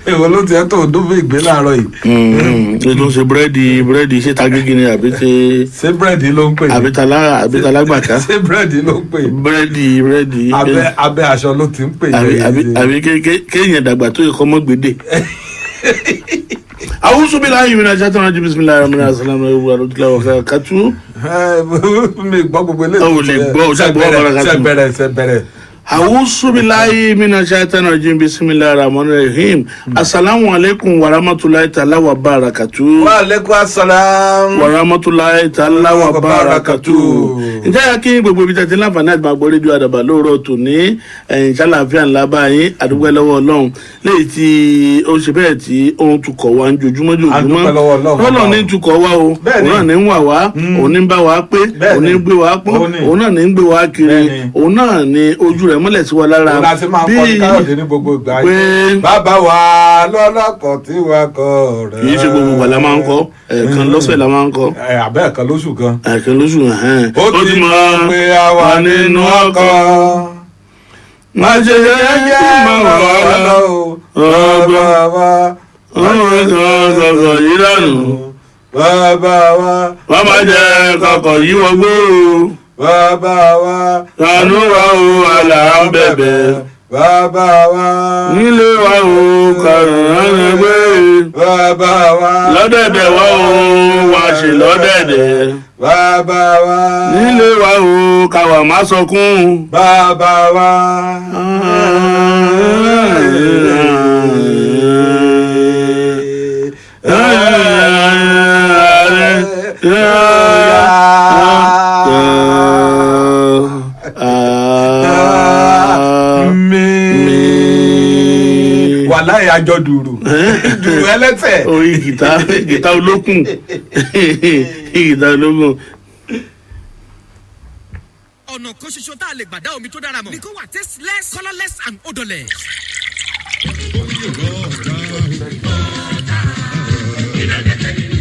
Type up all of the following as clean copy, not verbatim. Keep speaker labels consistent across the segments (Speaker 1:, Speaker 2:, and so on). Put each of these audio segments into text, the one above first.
Speaker 1: èwo ló ti ẹ́ tó dúró ìgbé láàárọ̀ yìí.
Speaker 2: ètò ṣe búrẹ́dì ṣé tagígí ni àbí
Speaker 1: ṣé búrẹ́dì ló ń pè ní.
Speaker 2: àbí talágbàká.
Speaker 1: ṣé búrẹ́dì ló ń pè ní.
Speaker 2: búrẹ́dì.
Speaker 1: abẹ́ aṣọ ló ti ń pè ní.
Speaker 2: àbí kéèyàn dàgbà tó yẹ kọ́ mọ́ gbèdé. A'udhu billahi minash shaitani rajim, bismillahir rahmanir rahim, assalamu alaikum warahmatullahi wabarakatuh.
Speaker 1: mi gbọ́ gbogbo eléyìí.
Speaker 2: o lè gbọ́ o ṣàgbọ́ barakatuh.
Speaker 1: ṣe bẹ̀rẹ̀.
Speaker 2: A'udhu billahi minash shaitani rajim, bismillahir rahmanir rahim, assalamu alaikum warahmatullahi ta'ala wabarakatuh.
Speaker 1: wa alaikum assalam
Speaker 2: warahmatullahi ta'ala wabarakatuh. ǹjẹ́ yà kí gbogbo ibi tẹ̀sí láǹfààní àti máa gbọ́ rédíò àdàbà lóòrọ̀ tòní ṣàlàáfíà ńlá báyìí àdúgbò lọ́wọ́ ọlọ́run léyìí tí ó ṣe bẹ́ẹ̀ tí òun tukọ̀ wá ń jojúmọ́ ọlọ́run ní tukọ̀ wá o òun náà ní ń wà wá òun ní ń bá wa pé òun ní ń gbé wa pọ́n òun náà ní ń gbé wa kiri òun náà ní ojú rẹ̀ mọ́lẹ̀ sí wa lára
Speaker 1: bí pé bàbá wa lọ́lọ́kọ̀ tí wa kọ́ rẹ̀.
Speaker 2: kì í ṣe gbogbo wa la máa ń kọ́ ẹ̀ẹ̀kan lọ́sẹ̀ la máa ń kọ́.
Speaker 1: àbẹ́ ẹ̀kan lóṣù kan.
Speaker 2: ẹ̀ẹ̀kan lóṣù
Speaker 1: ó ti mọ̀ pé a wà nínú ọkọ̀. má ṣe jẹ́ máa wà wá lọ bàbá wa
Speaker 2: kọ̀ọ̀kọ̀ yìí dànù.
Speaker 1: bàbá wa
Speaker 2: wọ́n máa jẹ́ kọ̀ọ̀kọ̀ yìí wọ́n gbòòrò.
Speaker 1: bàbá wa
Speaker 2: ṣàánú wa o àlà ń bẹ̀bẹ̀.
Speaker 1: bàbá wa
Speaker 2: nílé wa o kàrún ẹgbẹ́.
Speaker 1: bàbá wa
Speaker 2: lọ́dẹ̀dẹ̀ wa o wá ṣe lọ́dẹ̀dẹ̀.
Speaker 1: bàbá wa
Speaker 2: nílé wa o káwa má sọkún.
Speaker 1: bàbá wa. wàláyé àjọ dùrù ẹlẹ́sẹ̀.
Speaker 2: orí gìtá olókùn gìtá olókùn.
Speaker 3: ọ̀nà kan ṣoṣo tá a lè gbàdá omi tó dára mọ̀ ní kó wà tasteless, colourless and odorless.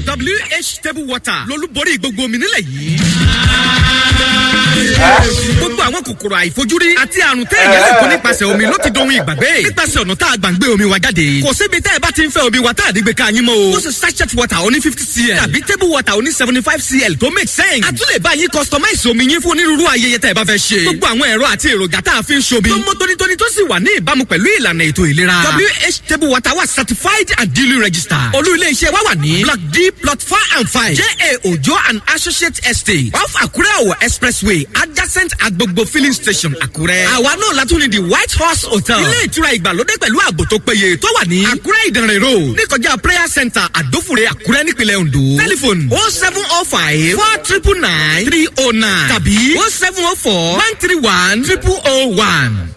Speaker 3: WH table water lolúborí gbogbo omi nílẹ̀ yìí. gbogbo àwọn kòkòrò àìfojúrí àti àrùn tẹ́ ẹ̀yẹ́ lè kó nípasẹ̀ omi ló ti dohun ìgbàgbé nípasẹ̀ ọ̀nà tá a gbà ń gbé omi wa jáde. kò síbi tẹ́ ẹ bá ti ń fẹ́ omi wa tá a dígbé ká yín mọ́ o. ó sì sachet water oní 50 cl tàbí table water oní 75 cl tó make sense. a tún lè bá yín customize omi yín fún onírúurú ayẹyẹ tẹ́ ẹ bá fẹ́ ṣe. gbogbo àwọn ẹ̀rọ àti èròjà tá a fi ń ṣomi tó mọ́ tónítóní tó sì wà ní ìbámu pẹ̀lú ìlànà ètò ìlera. WH table water wà certified and duly registered. olú ilé iṣẹ́ wa wà ní block D plot 4 and 5 J.A. Ojo and Associate Estate off Akure Owo Expressway adjacent Agbogbo filling station Akure. àwa náà la tún ní the White Horse Hotel. ilé ìtura ìgbàlódé pẹ̀lú ààbò tó péye tó wà ní Akure Ìdànrè road níkọjá prayer center Àdófùrè Akure nípìnlẹ̀ Ondo. telephone 0705 499 309 tàbí 0704 131 0001.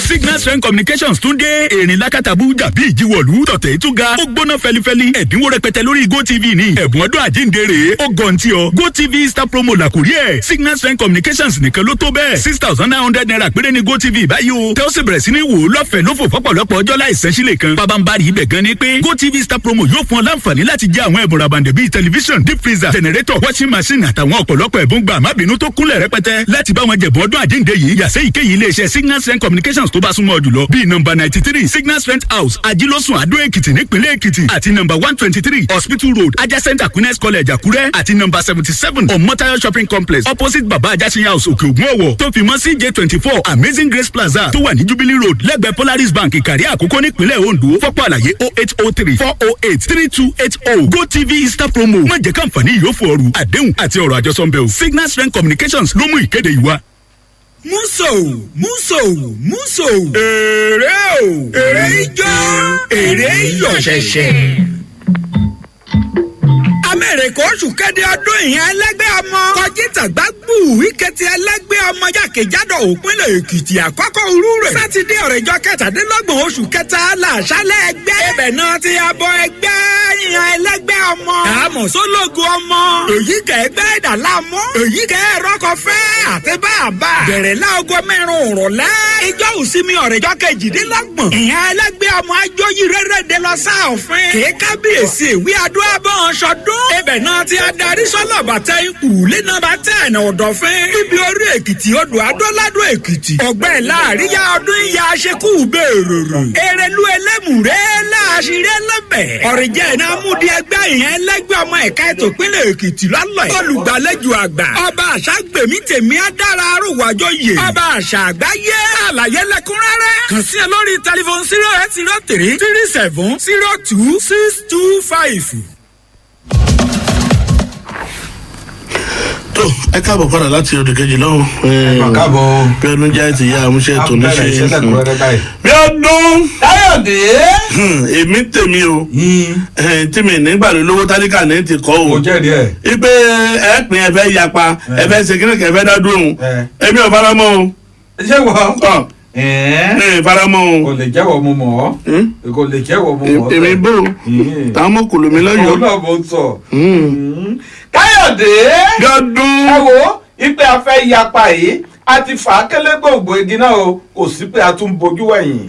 Speaker 4: Signal Strength Communications tún dé èrìn lákàtàbú jàbí ìjíwọ̀lú tọ̀tẹ̀ ìtúga ó gbóná fẹlifẹli ẹ̀dínwó rẹpẹtẹ lórí GoTV ní ẹ̀bùn ọdún àjíǹdèrè ó gọ̀ǹtì ọ GoTV star promo làkúrí ẹ̀ Signal Strength Communications nìkan ló tó bẹ́ẹ̀ 6,900 naira péré ní GoTV báyìí o tẹ́ ó sì bẹ̀rẹ̀ sí ní wò ó lọ́fẹ̀ẹ́ lófò fọ́pọ̀lọpọ̀ ọjọ́ láìsẹ́ sílẹ̀ kan pabambari ibẹ̀ gan ni pé GoTV star promo yóò fún ọ láǹfààní láti jẹ àwọn ẹ̀bùn rabandẹ̀ bíi tẹlifíṣàn deep freezer generator washing machine àtàwọn ọ̀pọ̀lọpọ̀ ẹ̀bùn gbà má bínú tó kúnlẹ̀ rẹpẹtẹ láti bá wọn jẹ̀bùn ọdún àjíǹde yìí yàsẹ́ ìkéyìí iléeṣẹ́ Signal Strength Communications tó bá súnmọ́ jùlọ bíi nọ́mbà 93 Signal Strength House Ajílọ́sùn Adó Èkìtì nípínlẹ̀ Èkìtì àti nọ́mbà 123 Hospital Road adjacent Aquinas College Àkúrẹ́ àti nọ́mbà 77 Omotayo Shopping Complex opposite Baba Ajásin House Òkè Ògùn Ọ̀wọ̀ tó fi mọ́ CJ24 Amazing Grace Plaza tó wà ní Jubilee Road lẹ́gbẹ̀ẹ́ Polaris Bank Ìkàrí Àkókò nípínlẹ̀ Ondo fọ́pọ̀ àlàyé 0803 408 3280 GoTV Star Promo má jẹ́ káǹfààní yóò fò ọrù àdéhùn àti ọ̀rọ̀ àjọsọ̀nbẹ̀ o Signal Strength Communications ló mú ìkéde yìí wá.
Speaker 3: Múso. Èrè o. Èrè ijó. Èrè iyọ̀ ṣẹ̀ṣẹ̀. Amẹ́ríkà oṣù kéde ọdún ìyẹn ẹlẹ́gbẹ́ ọmọ. Kọjítàgbá gbù ìkẹtì ẹlẹ́gbẹ́ ọmọ jákèjádò òpínlẹ̀ Èkìtì àkọ́kọ́ òru rẹ̀. Sátidé ọ̀rẹ́jọ́ kẹtàdínlọ́gbọ̀n oṣù kẹta làṣálẹ̀ ẹgbẹ́. Ibẹ̀ náà ti abọ́ ẹgbẹ́ yan ẹlẹ́gbẹ́ ọmọ. àmọ̀ sólógo ọmọ. èyí kẹ́gbẹ́ ìdàlámọ́. èyí kẹ́ ẹ̀rọ kọfẹ́ àti bàbá. bẹ̀rẹ̀ láago mẹ́rin òrọ̀lẹ́. ìjọ òsínmi ọ̀rẹ́jọ́ kejìdínlọ́gbọ̀n. ìyẹn ẹlẹ́gbẹ́ ọmọ ajóyí rẹ́rẹ́ de lọ sáòfin. kì í kábíyèsí ìwé adó abọ́n ṣọdún. ibẹ̀ náà ti adarí sọ́lọ̀ bàtẹ́ ìkùlé nọ́mbà 10 ọ̀dọ̀fin. ibi orí èkìtì odò adóládó èkìtì. ọgbẹ́ láàríyá ọdún ìyá aṣekú bèrèrè. èrèlú ẹlẹ́mùrẹ́ láàṣírẹ́ lẹ́bẹ̀. ọ̀rẹ́jẹ́ iná múdi ẹgbẹ́ ìyẹn ẹlẹ́gbẹ́ ọmọ ẹ̀ka ètò ìpínlẹ̀ èkìtì lọ́lọ́ ẹ̀. olùgbàlejò àgbà ọba àṣà gbèmí tèmi adára arúgbàjọ yè. ọba àṣà àgbáyé àlàyé lẹ́kúnrẹ́rẹ́. kàn sí ẹ lórí tẹlifon 0803 37 02 625.
Speaker 2: tó ẹ káàbọ̀ padà láti òde kejì lọ́hùn.
Speaker 1: káàbọ̀.
Speaker 2: bí ọdún jẹ́ ti yá àmúṣe tó ní ṣe. bí ọdún.
Speaker 1: káyọ̀dé.
Speaker 2: èmi tèmi o tí mi nígbà lówó tálíkà ní ti kọ́ o.
Speaker 1: mo jẹ́rìí ẹ̀.
Speaker 2: ipe ẹ pin ẹ fẹ́ yapa ẹ fẹ́ ṣe kíni kẹ fẹ́ dá dúró o. èmi ò fara mọ́ o.
Speaker 1: ṣé wọ́n.
Speaker 2: fara mọ́ o.
Speaker 1: kò lè jẹ́wọ́ mo mọ̀ ọ́. kò lè jẹ́wọ́ mo mọ̀ ọ́.
Speaker 2: èmi bò táwọn mọ̀ kòló mi lọ́yọ̀ọ́.
Speaker 1: òun náà mo sọ. káyọ̀dé.
Speaker 2: bí ọdún.
Speaker 1: ẹ wo ipe afẹ́ yapa yìí a ti fà á kélé gbòǹgbò igi náà o kò sí pé a tún bojú wẹ̀yìn.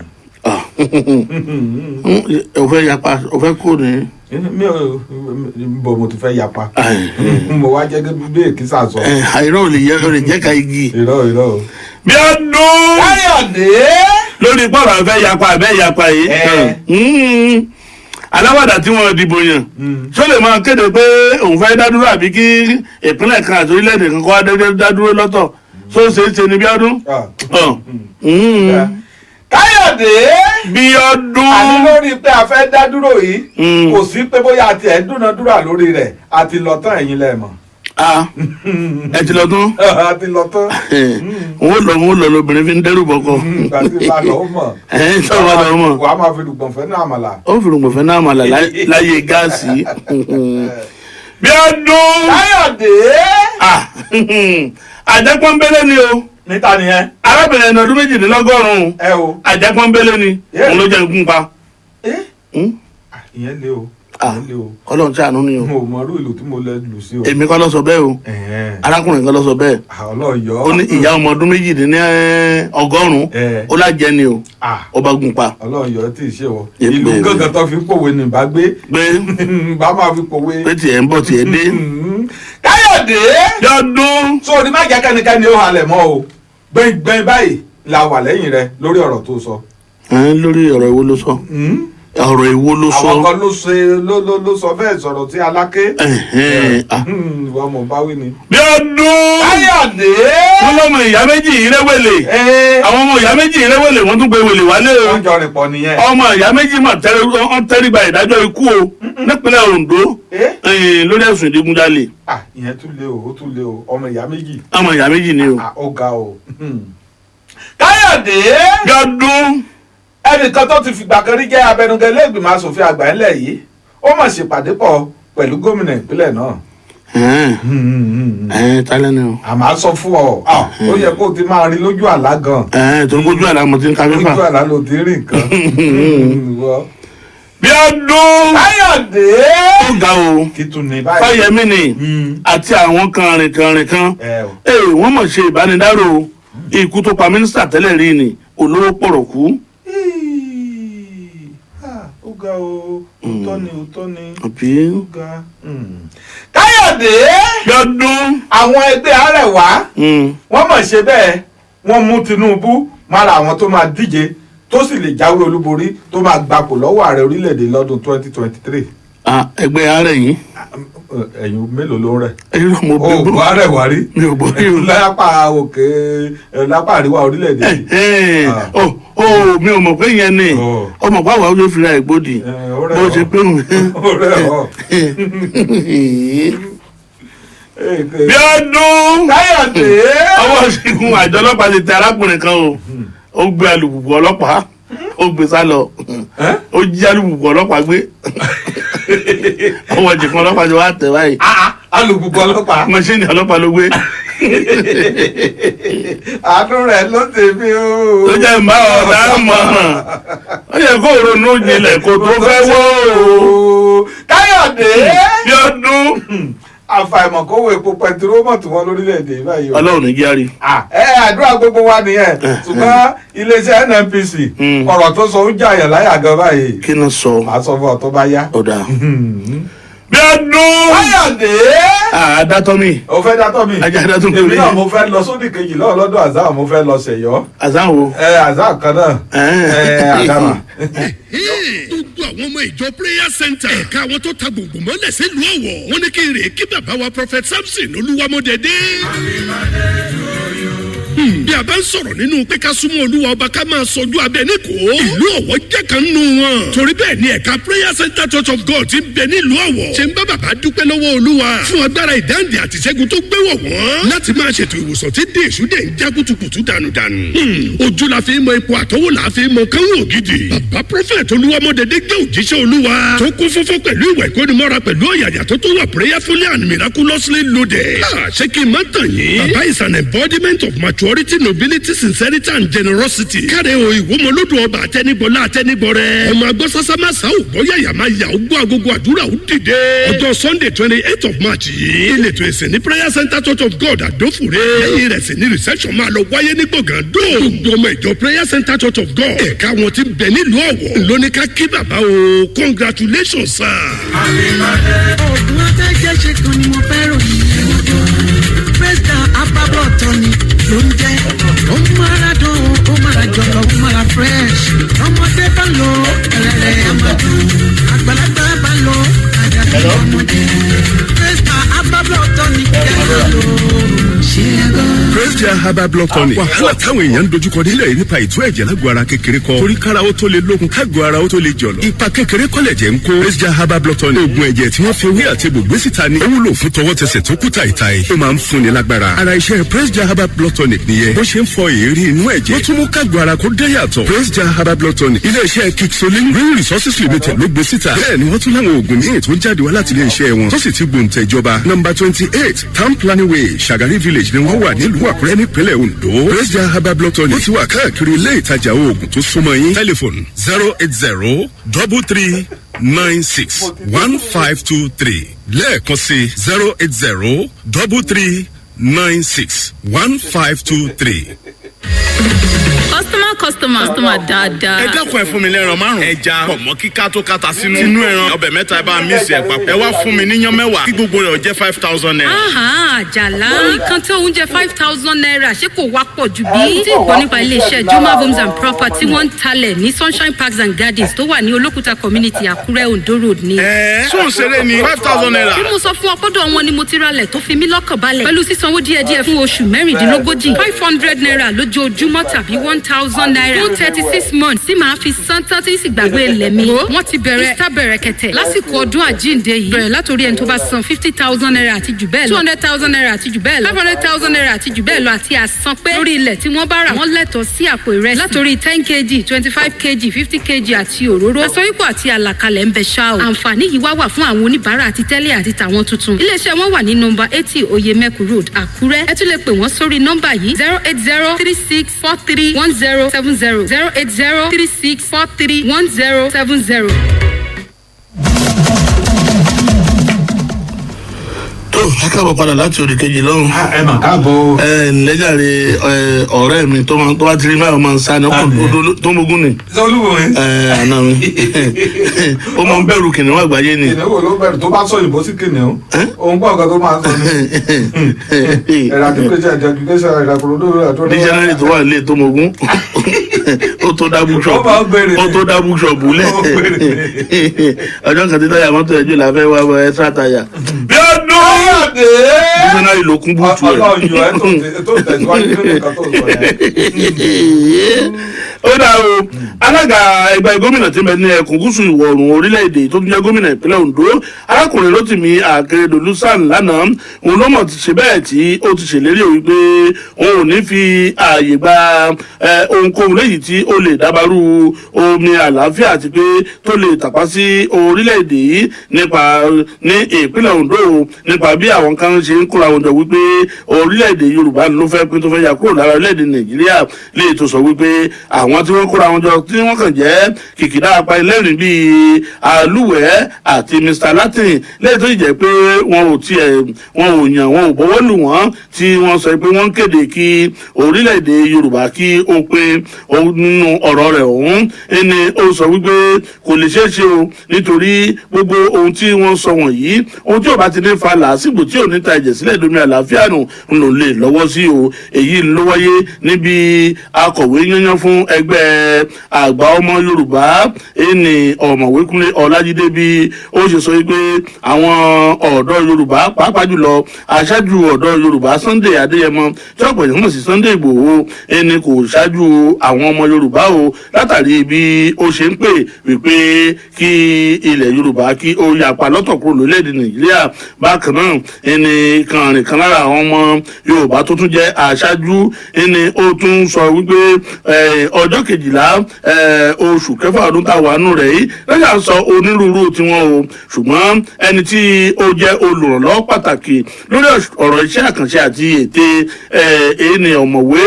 Speaker 2: o fẹ́ yapa o fẹ́ kó ni.
Speaker 1: mi ò bọ̀ mo ti fẹ́ yapa mo wá jẹ́ bí èkìsà sọ.
Speaker 2: àìrọ̀ ò lè jẹ́ ka igi.
Speaker 1: irọ́.
Speaker 2: bí ọdún.
Speaker 1: káyọ̀dé.
Speaker 2: lórí pọ̀rọ̀ fẹ́ yapa abẹ́ yapa yìí. aláwàdà tí wọ́n dìbò yàn ṣó lè máa kéde pé òun fẹ́ dádúró àbí kí ìpínlẹ̀ kan àti orílẹ̀-èdè kan kọ́ dádúró lọ́tọ̀ ṣó ṣe é ṣe ní bí ọdún.
Speaker 1: káyọ̀dé.
Speaker 2: bí ọdún.
Speaker 1: àní lórí pé a fẹ́ dá dúró yìí kò sí pé bóyá àti ẹ̀ dúnadúrà lórí rẹ̀ àti lọ́tàn ẹ̀yin lẹ́ẹ̀mọ́.
Speaker 2: ẹ ti lọ tán.
Speaker 1: àti lọ́tàn.
Speaker 2: wọ́n lọ lóbìnrin fi ń dẹ́rù bọ́kọ.
Speaker 1: àti bá lọ́ mọ̀.
Speaker 2: sọ̀rọ̀ lọ́ mọ̀.
Speaker 1: wàá máa fi dùgbọ̀nfẹ́ náà àmàlà.
Speaker 2: ó fi dùgbọ̀nfẹ́ náà àmàlà láyé gáàsì. bí ọdún.
Speaker 1: káyọ̀dé.
Speaker 2: àjẹpọ́nbélé ni o.
Speaker 1: níta nìyẹn.
Speaker 2: arábìnrin ẹni ọdún méjìdínlọ́gọ́rùn-ún.
Speaker 1: ẹ o.
Speaker 2: àjẹpọ́nbélé ni òun ló jẹ́ nkún pa.
Speaker 1: ìyẹn lé o.
Speaker 2: Ọlọ́run tí àánú ni o.
Speaker 1: mo mọ irú ìlú tí mo lè lù sí o.
Speaker 2: èmi kọ́ lọ sọ bẹ́ẹ̀ o. arákùnrin kan lọ sọ bẹ́ẹ̀.
Speaker 1: ọlọ́yọ̀.
Speaker 2: ó ní ìyá ọmọ ọdún méjìdínlọ́gọ́rùn-ún ó lájẹ ni o. ó bá gún pa.
Speaker 1: ọlọ́yọ̀ tí ì ṣe wọ. ìlú gángan tó fi pòwe ní bá gbé. bá máa fi pòwe.
Speaker 2: pé tiẹ̀ ń bọ̀ tiẹ̀ dé.
Speaker 1: káyọ̀dé.
Speaker 2: yọdún.
Speaker 1: sórí má jẹ́ kẹ́nikẹ́ni ó halẹ̀ mọ́ o. gbẹ̀ngbẹ̀ng báyìí la wà lẹ́yìn rẹ lórí ọ̀rọ̀ tó sọ.
Speaker 2: lórí ọ̀rọ̀ ìwo ló sọ. ọ̀rọ̀ ìwo ló sọ.
Speaker 1: àwọn kan ló sọ bẹ́ẹ̀ sọ̀rọ̀ tí aláké. wọ́n mọ̀ báwí ni.
Speaker 2: bí ọdún.
Speaker 1: káyọ̀dé.
Speaker 2: wọ́n lọ́mọ ìyá méjì ìrẹ́wẹ̀lẹ̀. àwọn ọmọ ìyá méjì ìrẹ́wẹ̀lẹ̀ wọ́n tún gbé wèlé wálé o.
Speaker 1: wọ́n jọ rìn pọ̀ nìyẹn.
Speaker 2: ọmọ ìyá méjì mà tẹ́ríba ìdájọ́ ikú o nípínlẹ̀ Ondo lórí ẹ̀sùn ìdígunjalè.
Speaker 1: ìyẹn tún lé o ó tún lé o ọmọ ìyá méjì.
Speaker 2: ọmọ ìyá méjì ni o.
Speaker 1: ó ga o. káyọ̀dé.
Speaker 2: bí ọdún.
Speaker 1: ẹnìkan tó ti fìgbà kan rí jẹ́ abẹnugan ilé ìgbìmọ̀ asòfin àgbà ńlẹ̀ yìí ó mà ṣèpàdé pọ̀ pẹ̀lú gómìnà ìpínlẹ̀ náà.
Speaker 2: tálẹ́ ni o.
Speaker 1: àmọ́ sọ fún ọ ó yẹ kó o ti máa rí lójú àlá gan.
Speaker 2: tó lójú àlá mo ti ń ka fífà.
Speaker 1: lójú àlá ló ti rí nǹkan.
Speaker 2: bí ọdún.
Speaker 1: káyọ̀dé.
Speaker 2: ó ga o.
Speaker 1: kí tún ní báyìí.
Speaker 2: fáyemí ni àti àwọn kànrìnkànrìn kan wọ́n mọ̀ ṣe ìbánidárò ikú tó pa mínísítà tẹ́lẹ̀ rí ni olówó pọ̀rọ̀ kú.
Speaker 1: ó ga o òótọ́ ni
Speaker 2: àbí.
Speaker 1: ó ga. káyọ̀dé.
Speaker 2: yọdún.
Speaker 1: àwọn ẹgbẹ́ Arẹwà wọ́n mọ̀ ṣe bẹ́ẹ̀ wọ́n mú Tinubu mára àwọn tó máa díje tó sì lè jáwé olúborí tó máa gbapò lọ́wọ́ ààrẹ orílẹ̀-èdè lọ́dún 2023.
Speaker 2: ẹgbẹ́ ààrẹ yìí.
Speaker 1: ẹ̀yin mélòó ló ń rẹ̀.
Speaker 2: ẹ̀yin mo bí
Speaker 1: o gbọ́ Arẹwà rí.
Speaker 2: mi ò gbọ́ rí o.
Speaker 1: lápá òkè lápá àríwá orílẹ̀-èdè yìí.
Speaker 2: mi ò mọ̀ pé yẹn ni ọmọ pàwọ́ àwọn yóò fi ra ìgbòdì bó ṣe pé òun. bí ọdún.
Speaker 1: káyọ̀dé.
Speaker 2: ọwọ́ ṣìkún àjọ ọlọ́pàá ti tẹ arákùnrin kan o ó gbé alùpùpù ọlọ́pàá ó gbé sá lọ ó jí alùpùpù ọlọ́pàá gbé ọwọ́ jìkan ọlọ́pàá ti wá tẹ̀ báyìí.
Speaker 1: alùpùpù ọlọ́pàá.
Speaker 2: mọ́ṣíìnì ọlọ́pàá ló gbé.
Speaker 1: àánú rẹ̀ ló tèmi o.
Speaker 2: ó jẹ́ ìmọ̀ ọ̀dà mọ̀ ó yẹ kó ronú jinlẹ̀ kó tó fẹ́ wọ́ o.
Speaker 1: Káyọ̀dé.
Speaker 2: bí ọdún.
Speaker 1: àfàìmọ̀ kó wo epo pẹtiró mọ̀ tí wọ́n lórílẹ̀‐èdè báyìí.
Speaker 2: ọlọ́run ní járe.
Speaker 1: àdúrà gbogbo wa nìyẹn ṣùgbọ́n iléeṣẹ́ NNPC ọ̀rọ̀ tó sọ ń jà yàn láyà gan báyìí.
Speaker 2: kí ni sọ.
Speaker 1: màá sọ fún ọ tó bá yá.
Speaker 2: ọ̀dà. bí ọdún.
Speaker 1: Káyọ̀dé.
Speaker 2: dátọ́ mi.
Speaker 1: o fẹ́ dátọ́ mi.
Speaker 2: ajá dátọ́ mi.
Speaker 1: èmi náà mo fẹ́ lọ sódì kejì lọ́dọ̀ Azar mo fẹ́ lọ Ṣẹ̀yọ́.
Speaker 2: Azar wo.
Speaker 1: Azar kan náà. Adama.
Speaker 5: gbogbo àwọn ọmọ ìjọ prayer center ẹ̀ka àwọn tó ta gbogbo mọ́lẹ̀ sílùú Ọ̀wọ̀ wọ́n ní kí n rè é kí bàbá wa prophet Samson Olúwamọ́dédé. bí a bá ń sọ̀rọ̀ nínú pé ká súnmọ́ Olúwa ọba ká máa sọjú abẹ ní kó ìlú Ọ̀wọ̀ jẹ́ kan nù wọn. torí bẹ́ẹ̀ ni ẹ̀ka prayer center church of God ti ń bẹ nílùú Ọ̀wọ̀ ṣe ń bá bàbá dúpẹ́ lọ́wọ́ Olúwa fún agbára ìdáǹdè àti ìṣẹ́gun tó gbé wọ̀ wọ́n láti máa ṣètò ìwòsàn tí dé èṣù dé ń já kutukutu dànùdànù. ojú la fi mọ ipò àtọwò la fi mọ kánwó ògidì. bàbá prophet Olúwamọ́dédé jẹ́ òjíṣẹ́ Olúwa tó kún fúnfún pẹ̀lú ìwà ìkónimọ́ra pẹ̀lú ọ̀yàyà tó tó wà prayerfully and miraculously loaded. ṣé kí n má tàn yín. bàbá is an embodiment of maturity, nobility, sincerity and generosity. káre o ìwọ́mọlódù ọba àtẹnigbọ́lá àtẹnigbọ́rẹ́. ọmọ agbọ́sásá máa sá ò gbọ́ yàyà máa yà ó gbọ́ agogo àdúrà ó dìde. ọjọ́ Sunday 28th of March yìí. ìletò ìsìn ní prayer center church of God àdófùré. lẹ́yìn rẹ̀ sì ní reception máa lọ wáyé ní gbọ̀ngàn dó. gbogbo ọmọ ìjọ prayer center church of God. ẹ̀ka wọn ti bẹ̀ nílùú Ọ̀wọ̀. lóníkà kí bàbá o congratulations sir.
Speaker 6: oògùn atẹ́jẹ́ ṣe kan ni mo fẹ́ ròyìn ẹ̀wọ̀n pẹ́sìdà apábọ̀ tọ́ni ló ń jẹ́ ó ń mára dán ó mára jọ̀lọ̀ ó mára fresh ọmọdé bá lò ẹ̀rẹ̀rẹ̀ àmàdù àgbàlagbà bá lò àdàlù ọmọdé pẹ́sìdà apábọ̀ tọ́ni jẹ́ lò ṣe é gan.
Speaker 5: Praise Herbal Blood Tonic. wàhálà táwọn èèyàn ń dojúkọ nílẹ̀ yìí nípa ìtú ẹ̀jẹ̀ lágọ̀ọ́ ara kékeré kọ́. torí kára ó tó lè lókun kágọ̀ọ́ ara ó tó lè jọ̀lọ̀. ipa kékeré kọ́lẹ̀ jẹ́ ń kó. Praise Herbal Blood Tonic. oògùn ẹ̀jẹ̀ tí wọ́n fi ewé àti egbò gbé síta ni. ó wúlò fún tọwọ́ tẹsẹ̀ tó kú tàìtàì. ó máa ń fúnni lágbára. ara iṣẹ́ Praise Herbal Blood Tonic nìyẹn. bó ṣe ń fọ èérí inú ẹ̀jẹ̀. wọ́n tún mú kágọ̀ọ́ ara kó dé yàtọ̀. Praise Herbal Blood Tonic. ilé-iṣẹ́ Kixolin Green Resources Limited ló gbé síta. bẹ́ẹ̀ ni wọ́n tún láwọn oògùn míì tó ń jáde wá láti ilé-iṣẹ́ wọn. tó sì ti gbòǹtẹ̀ ìjọba. Number 28 Town Planning Way Shagari Village ni wọ́n wà nílùú Àkúrẹ́ nípínlẹ̀ Ondo. Praise Herbal Blood Tonic. ó ti wà káàkiri ilé ìtajà oògùn tó súnmọ́ yín. tẹlifon 080-3396-1523 lẹ́ẹ̀kan sí 080-3396-1523.
Speaker 7: customer dáadáa.
Speaker 2: ẹ dákun ẹ fún mi lẹ́ran márùn. ẹja pọ̀mọ́ kíká tó kata sínú. tinú ẹran ọbẹ̀ mẹ́ta ẹ bá mi sí ẹ papọ̀. ẹ wá fún mi níyàn mẹ́wàá kí gbogbo rẹ̀ ó jẹ́ 5,000 naira.
Speaker 7: Àjàlá nǹkan tí oúnjẹ 5,000 naira ṣé kò wá pọ̀ jù bí. tí ìgbọ́ nípa iléeṣẹ́ Juma Homes and Property wọ́n ń talẹ̀ ní Sunshine Parks and Gardens tó wà ní Olókùta Community Àkúrẹ́ Ondo Road ni.
Speaker 2: sún ṣeré ni 5,000 naira.
Speaker 7: tí mo sọ fún ọpọ́dọ̀ wọn ni mo ti ralẹ̀ tó fi mí lọ́kàn balẹ̀ pẹ̀lú sísanwó díẹ̀díẹ̀ fún oṣù mẹ́rìndínlógójì 500 naira lójoojúmọ́ tàbí 1,000 naira fún 36 months tí màá fi san tán tí sì gbàgbé ilẹ̀ mi. wọ́n ti bẹ̀rẹ̀ Easter bẹ̀rẹ̀kẹ̀tẹ̀ lásìkò ọdún àjíǹde yìí bẹ̀rẹ̀ látòrí ẹni tó bá san 50,000 naira àti jù bẹ́ẹ̀ lọ 200,000 naira àti jù bẹ́ẹ̀ lọ 500,000 naira àti jù bẹ́ẹ̀ lọ àti àsanpé lórí ilẹ̀ tí wọ́n bá rà wọ́n lẹ́tọ̀ọ́ sí àpò ìrẹsì látòrí 10 kg 25 kg 50 kg àti òróró àsọyípò àti àlàkalẹ̀ ń bẹ ṣá o. àǹfààní yìí wá wà fún àwọn oníbàárà àti tẹ́lẹ̀ àti tàwọn tuntun. iléeṣẹ́ wọn wà ní nọ́mbà 80 Oyemekun Road Àkúrẹ́. ẹ tún lè pè wọ́n sórí nọ́mbà yìí 08036431070 08036431070.
Speaker 2: tó ẹ káàbọ̀ padà láti òdì kejì lọ́rùn.
Speaker 1: ẹ mà káàbọ̀.
Speaker 2: ǹlẹ́jàre ọ̀rẹ́ mi tó bá ti rí báyọ̀ máa ń sá ní ọkọ̀ tó mogún ni.
Speaker 1: Olúwo mi.
Speaker 2: àná mi ó máa ń bẹ̀rù kìnìún àgbáyé ni.
Speaker 1: ìnáwó ló bẹ̀rù tó bá sọ ìbò sí kìnìún òun gbọ́ nǹkan tó máa sọ ní.
Speaker 2: dísẹ́nárì tó wà nílé tó mogún ó tó dá búṣọ̀bù lẹ̀ ọjọ́ kan tí táyà mọ́tò ẹ̀jú là fẹ́ wá ẹ sá táyà. bí ọdún dísẹ́nárì ló kún búùtù ẹ̀. ó dà o alága ẹgbẹ́ gómìnà tí ń bẹ ní ẹkùn gúúsù ìwọ̀ oòrùn orílẹ̀-èdè tó tún jẹ́ gómìnà ìpínlẹ̀ Ondo arákùnrin Rotimi Akeredolu SAN lánàá òun ló mọ̀ ti ṣe bẹ́ẹ̀ tí ó ti ṣèlérí wípé òun ò ní fi ààyè gba ohunkóhun léyìí tí ó lè dábàrú omi àlàáfíà àti pé tó lè tàpá sí orílẹ̀-èdè yìí nípa ní ìpínlẹ̀ Ondo nípa bí àwọn àwọn kan ṣe ń kóra wọn jọ wípé orílẹ̀-èdè yorùbá ló fẹ́ pín tó fẹ́ yà kúrò lára orílẹ̀-èdè nàìjíríà lè tó sọ wípé àwọn tí wọ́n kóra wọn jọ tí wọ́n kàn jẹ́ kìkìdá apá ẹlẹ́rìn bíi alúwẹ̀ẹ́ àti mr latin lẹ́yìn tó sì jẹ́ pé wọn ò yàn wọn ò bọ́wọ́ lù wọ́n tí wọ́n sọ pé wọ́n ń kéde kí orílẹ̀-èdè yorùbá kí ó pín nínú ọ̀rọ̀ rẹ̀ ọ̀hún ẹni ó sọ wípé kò lè ṣeé ṣe o nítorí gbogbo ohun tí wọ́n sọ wọ̀nyí ohun tí ò bá ti ní fa làásìgbò tí ò ní ta ẹ̀jẹ̀ sílẹ̀ domi àlàáfíà nù ń lò lè lọ́wọ́ sí o èyí ló wáyé níbi akọ̀wé yányán fún ẹgbẹ́ àgbà ọmọ yorùbá ẹni ọ̀mọ̀wé kúnlé ọlájídé bí ó ṣe sọ wípé àwọn ọ̀dọ́ yorùbá pàápàá jùlọ aṣáájú ọ̀dọ́ yorùbá sunday adéyẹmọ tí ọ̀pọ̀ èèyàn mọ̀ sí sunday ìgbòho ẹni kò ṣáájú àwọn ọmọ yorùbá o látàrí bí ó ṣe ń pè wípé kí ilẹ̀ yorùbá kí ó yapa lọ́tọ̀ kúrò lórílẹ̀‐èdè nàìjíríà bákan náà ẹni kan lára àwọn ọmọ yorùbá tó tún jẹ́ aṣáájú ẹni ó tún sọ wípé ọjọ́ kejìlá oṣù kẹfà ọdún táwa nù rẹ̀ yìí lọ́jà sọ onírúurú tiwọn o ṣùgbọ́n ẹni tí ó jẹ́ olùrànlọ́wọ́ pàtàkì lórí ọ̀rọ̀ iṣẹ́ àkànṣe àti ète ẹni ọ̀mọ̀wé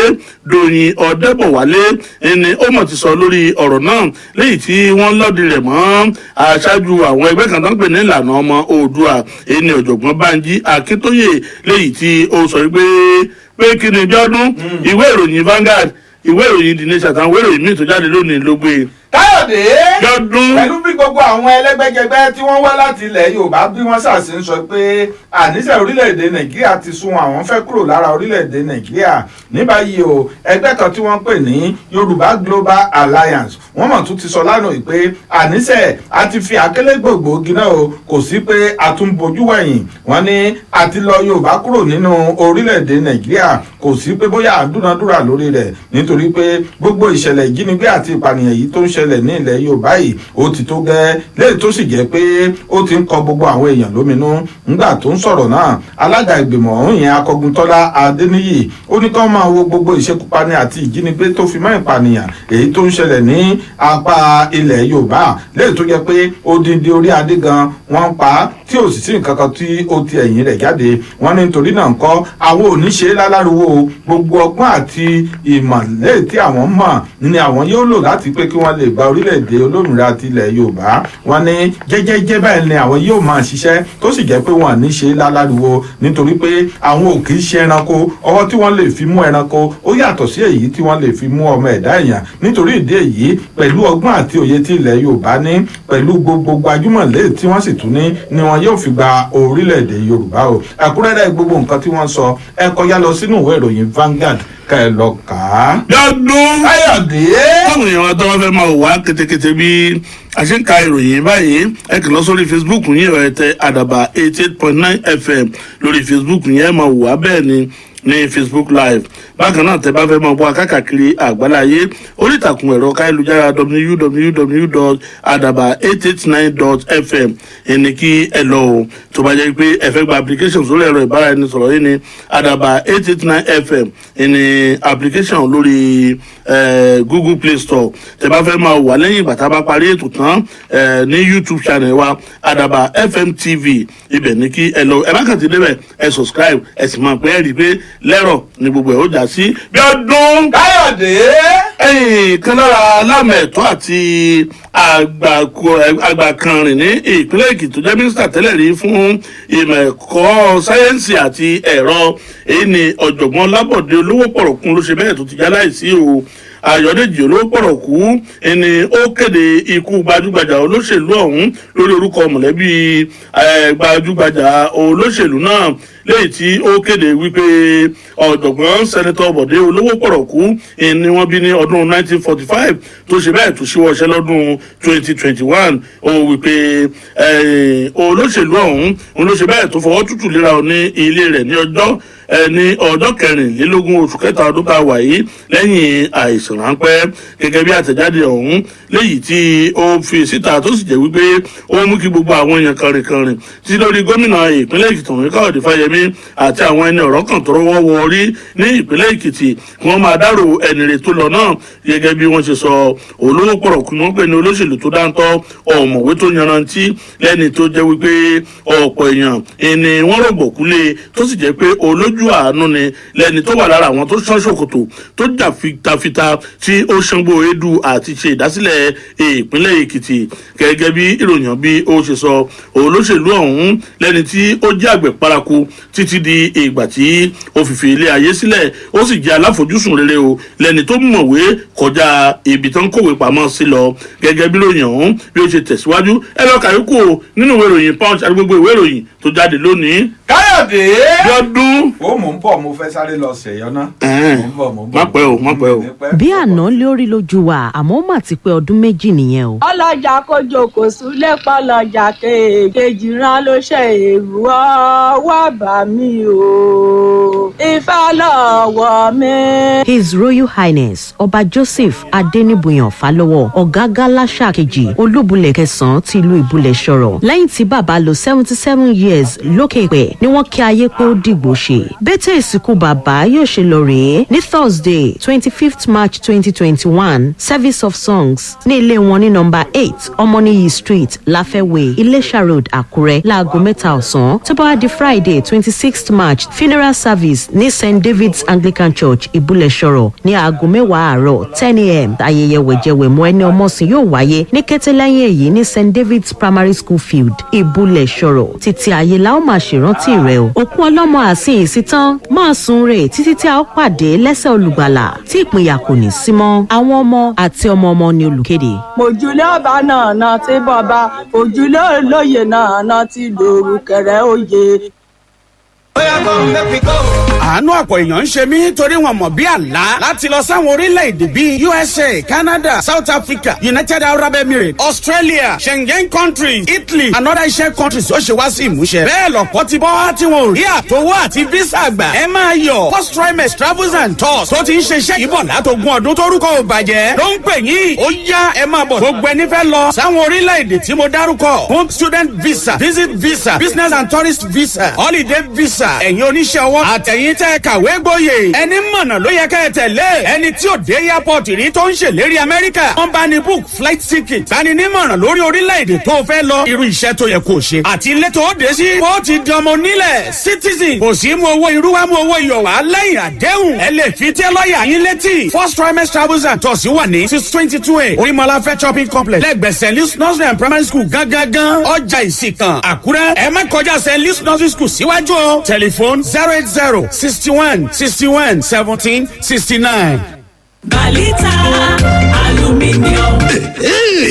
Speaker 2: dòyìn ọ̀dẹ́bọ̀wálé ẹni ó mọ̀ ti sọ lórí ọ̀rọ̀ náà léyìí tí wọ́n lọ́ọ̀dì rẹ̀ mọ́ aṣáájú àwọn ẹgbẹ́ kan tó ń pè ní ìlànà ọmọ oòdùà ẹni ọ̀jọ̀gbọ́n banji akíntóyè léyìí tí ó sọ pé kí ni jọ́dún ìwé ìròyìn Vanguard ìwé ìròyìn The Nation àtàwọn ìwé ìròyìn míì tó jáde lónìí ló gbé
Speaker 1: káyọ̀dé pẹ̀lú bí gbogbo àwọn ẹlẹ́gbẹ́jẹgbẹ́ tí wọ́n wá láti ilẹ̀ yorùbá bí wọ́n ṣàṣì ń sọ pé àníṣe orílẹ̀-èdè nàìjíríà ti sún àwọn fẹ́ kúrò lára orílẹ̀-èdè nàìjíríà ní báyìí o ẹgbẹ́ kan tí wọ́n pè ní yorùbá global alliance wọ́n mọ̀ tún ti sọ lánàá pé àníṣe a ti fi àkélé gbòógì náà o kò sí pé a tún bojú wẹ̀yìn wọ́n ní àti lọ yorùbá kúrò nínú orílẹ̀-èdè nàìjíríà kò sí pé bóyá àdúnadúrà lórí rẹ̀ nítorí pé gbogbo ìṣẹ̀lẹ̀ ìjínigbé àti ìpànìyàn yìí tó ń ṣẹlẹ̀ ní ilẹ̀ yorùbá yìí ó ti tó gẹ́ léyìí tó sì jẹ́ pé ó ti ń kọ gbogbo àwọn èèyàn lóminú nígbà tó ń sọ̀rọ̀ náà alága ìgbìmọ̀ ọ̀hún yẹn akọguntọ́lá adéníyì ó ní kán máa wo gbogbo ìṣekúpani àti ìjínigbé tó fi mọ́ ìpànìyàn èyí tó ń ṣẹlẹ̀ ní apá ilẹ̀ yorùbá léyìí tó jẹ́ pé odindi orí adé gan wọ́n pa á tí ò sì sí nǹkan kan tí ó ti ẹ̀yìn rẹ̀ jáde wọ́n ní nítorí náà ń kọ́ àwọn ò ní ṣe é lálárúwò gbogbo ọgbọ́n àti ìmọ̀lẹ́ tí àwọn mọ̀ ni àwọn yóò lò láti pé kí wọ́n lè gba orílẹ̀-èdè olómìnira ti ilẹ̀ yorùbá wọ́n ní jẹ́jẹ́jẹ́ báyìí ni àwọn yóò máa ṣiṣẹ́ tó sì jẹ́ pé wọ́n à ní ṣe é lálárúwò nítorí pé àwọn ò kì í ṣe ẹranko ọwọ́ tí wọ́n lè fi mú ẹranko ó yàtọ̀ sí èyí tí wọ́n lè fi mú ọmọ ẹ̀dá èèyàn nítorí ìdí èyí pẹ̀lú ọgbọ́n àti òye tí ilẹ̀ yorùbá ní pẹ̀lú gbogbo gbajúmọ̀lé tí wọ́n sì tún ní ni wọn yóò fi gba orílẹ̀-èdè yorùbá o ẹ̀kúnrẹ́rẹ́ gbogbo nǹkan tí wọ́n sọ ẹ kọjá lọ sínú ìwé ìròyìn Vanguard ká ẹ lọ kà á.
Speaker 2: lọ́dún
Speaker 1: káyọ̀dé.
Speaker 2: táwọn èèyàn wa tó wá fẹ́ máa wá kétékété bí a ṣe ń ka ìròyìn báyìí ẹ kàn lọ sórí Facebook yín ẹ̀ tẹ àdàbà 88.9 FM lórí Facebook yín ẹ máa wà bẹ́ẹ̀ ni ní Facebook live bákan náà tẹ bá fẹ́ máa bọ́ akákàkiri àgbáláyé orí ìtàkùn ẹ̀rọ káyélujára www.adaba889.fm ẹni kí ẹ lọ o tó bá jẹ́ pé ẹ fẹ́ gba application sórí ẹ̀rọ ìbáraẹnisọ̀rọ̀ yìí ni Adaba 889FM ẹni application lórí Google Play Store tẹ bá fẹ́ máa wà lẹ́yìn ìgbà tá a bá parí ètò tán ní YouTube channel wa Adaba FM TV ibẹ̀ ní kí ẹ lọ ẹ bá kàn ti débẹ̀ ẹ subscribe ẹ sì máa pẹ́ ẹ rí i pé lẹ́rọ̀ ni gbogbo ẹ̀ ó jà sí bí ọdún.
Speaker 1: káyọ̀dé.
Speaker 2: kan lára alámẹ̀tọ́ àti àgbàkanrìn ní ìpínlẹ̀ Èkìtì tó jẹ́ mínísítà tẹ́lẹ̀ rí fún ìmọ̀ ẹ̀kọ́ sáyẹ́ǹsì àti ẹ̀rọ èyí ni ọ̀jọ̀gbọ́n Lábọ̀dé olówó pọ̀rọ̀kún ló ṣe bẹ́ẹ̀ tó ti já láìsí o Ayọ̀dèjì olówó pọ̀rọ̀kú ẹni ó kéde ikú gbajúgbajà olóṣèlú ọ̀hún lórí orúkọ mọ̀lẹ́bí gbajúgbajà olóṣèlú náà lẹ́yìn tí ó kéde wípé ọ̀jọ̀gbọ́n sẹ́nitọ́ Bọ̀dé olówó pọ̀rọ̀kú ni wọ́n bí ní ọdún 1945 tó ṣe bẹ́ẹ̀ tó ṣíwọ́ ọṣẹ́ lọ́dún 2021 ó wípé olóṣèlú ọ̀hún ló ṣe bẹ́ẹ̀ tó fọwọ́ tútù léra ní ilé rẹ̀ ní ọjọ́ ní ọjọ́ kẹrìnlélógún oṣù kẹta ọdún tá a wà yìí lẹ́yìn àìsàn ráńpẹ́ gẹ́gẹ́ bí àtẹ̀jáde ọ̀hún léyìí tí ó fi síta tó sì jẹ́ wípé ó mú kí gbogbo àwọn èèyàn kànrìnkànrìn tí lórí gómìnà ìpínlẹ̀ èkìtì ọ̀hún káyọ̀dé fáyemí àti àwọn ẹni ọ̀rọ̀ kan tó rọ́wọ́ wọ orí ní ìpínlẹ̀ èkìtì kí wọ́n máa dárò ẹni rè tó lọ náà gẹ́gẹ́ bí wọ́n ṣe sọ olówó pọ̀rọ̀ kí wọ́n pè ní olóṣèlú tó dáńtọ́ ọ̀mọ̀wé tó yanrantí lẹ́ni tó jẹ́ wípé ọ̀pọ̀ èèyàn ẹni wọ́n rògbòkúlé tó sì jẹ́ pé olójú àánú ni lẹ́ni tó wà lára àwọn tó ṣán ṣòkòtò tó jà fitafita tí ó ṣangbó edu àti ṣe ìdásílẹ̀ ìpínlẹ̀ èkìtì gẹ́gẹ́ bí ìròyìn bí ó ṣe sọ olóṣèlú ọ̀hún lẹ́ni tí ó jẹ́ àgbẹ̀ paraku títí di ìgbà tí ó fìfì ilé ayé sílẹ̀ ó sì jẹ́ aláfojúsùn rere o lẹ́ni tó mọ̀wé kọjá ibi tó ń kówé pamọ́ sí lọ gẹ́gẹ́ bí ìròyìn ọ̀hún bí ó ṣe tẹ̀síwájú ẹ lọ kàyókù o nínú ìwé ìròyìn punch àti gbogbo ìwé ìròyìn tó jáde lónìí.
Speaker 1: káyọ̀dé
Speaker 2: Bíọ́dún.
Speaker 1: ó mò ń bọ̀ mo fẹ́ sáré lọ ṣèyọ́ náà.
Speaker 2: má pẹ́ o má pẹ́ o.
Speaker 8: bí àná lórí lójú wa àmọ́ ó mà ti pé ọdún méjì nìyẹn o.
Speaker 9: ọlọ́jà kojú kò súlẹ̀ pọ́lọ́jà kejì rán ló ṣe èrú ọwọ́ bà mí o ifá lọ́wọ́ mi.
Speaker 8: His Royal Highness Ọba Joseph Adenibuyan Fálọ́wọ̀ Ọ̀gágá Láṣà kejì Olúbulẹ̀ kẹsàn-án ti ìlú Ìbúlẹ̀ Ṣọ̀rọ̀ lẹ́yìn tí bàbá lo 77 years lókè pẹ̀ ni wọ́n kí ayé pé ó dìgbò ṣe. bẹ́tẹ̀ ìsìnkú bàbá yóò ṣe lọ rèé ní Thursday 25th March 2021 service of songs ní ilé wọn ní nọ́mbà 8 Ọmọníyì Street Láfẹ́wé Iléṣà Road Àkúrẹ́ láago 3 ọ̀sán tó bá wá di Friday 26th March funeral service ní St David's Anglican Church Ìbúlẹ̀ Ṣọ̀rọ̀ ní aago 10 àárọ̀ 10 a.m. ayẹyẹ wẹ̀jẹwẹ̀mú ẹni ọmọsìn yóò wáyé ní kété lẹ́yìn èyí ní St David's Primary School Field Ìbúlẹ̀ Ṣọ̀rọ̀ títí ayé la ó máa ṣèrántí rẹ o. òkú ọlọ́mọ àsìn ìsítán máa sun rè títí tí a ó pàdé lẹ́sẹ̀ olùgbàlà tí ìpínyà kò ní sí mọ́ àwọn ọmọ àti ọmọ ọmọ ni olùkéde.
Speaker 9: mòjúlé ọba náà ti bọba òjúlé olóye náà ti lòrù kẹrẹ òye.
Speaker 10: àánú ọ̀pọ̀ èèyàn ń ṣe mí torí wọn mọ̀ bí àlá láti lọ sáwọn orílẹ̀-èdè bíi USA, Canada, South Africa, United Arab Emirates, Australia, Schengen countries, Italy and other Asian countries ó ṣe wá sí ìmúṣẹ. bẹ́ẹ̀ lọ́pọ̀ ti bọ́ tí wọn ò rí àtọwọ́ àti visa gbà. ẹ máa yọ̀ First Trimester Travels and Tours tó ti ń ṣiṣẹ́ yìí bọ̀ látogún ọdún tórúkọ ò bàjẹ́ ló ń pè yín. ó yá ẹ máa bọ̀ gbogbo ẹni fẹ́ lọ sáwọn orílẹ̀-èdè tí mo dárúkọ fún student visa, visit visa, business and tourist visa, holiday visa ẹ̀yin oníṣẹ́ ọwọ́ àtẹ̀yìn tẹ́ kàwé gboyè ẹni mọ̀nà ló yẹ kẹ́ ẹ tẹ̀lé ẹni tí ò dé airport rí tó ń ṣèlérí Amẹ́ríkà wọ́n bá ní book flight ticket bá ní nímọ̀ràn lórí orílẹ̀-èdè tó fẹ́ lọ irú iṣẹ́ tó yẹ kó ṣe àti ilé tó dé sí ó ti dánmọ nílẹ̀ citizen kò sí mú owó irú wa mú owó iyọ̀ wá lẹ́yìn àdéhùn ẹ lè fi tẹ́ lọ́ọ̀yà yín létí. First Trimester Travels and Tours wà ní 622 Orímọ̀láfẹ́ shopping complex lẹ́gbẹ̀ẹ́ St. Louis Nursery and Primary School gángan ọjà Ìsìnkàn Àkúrẹ́ ẹ má kọjá St. Louis Nursery School síwájú o telephone 08061611769.
Speaker 11: Balita aluminium.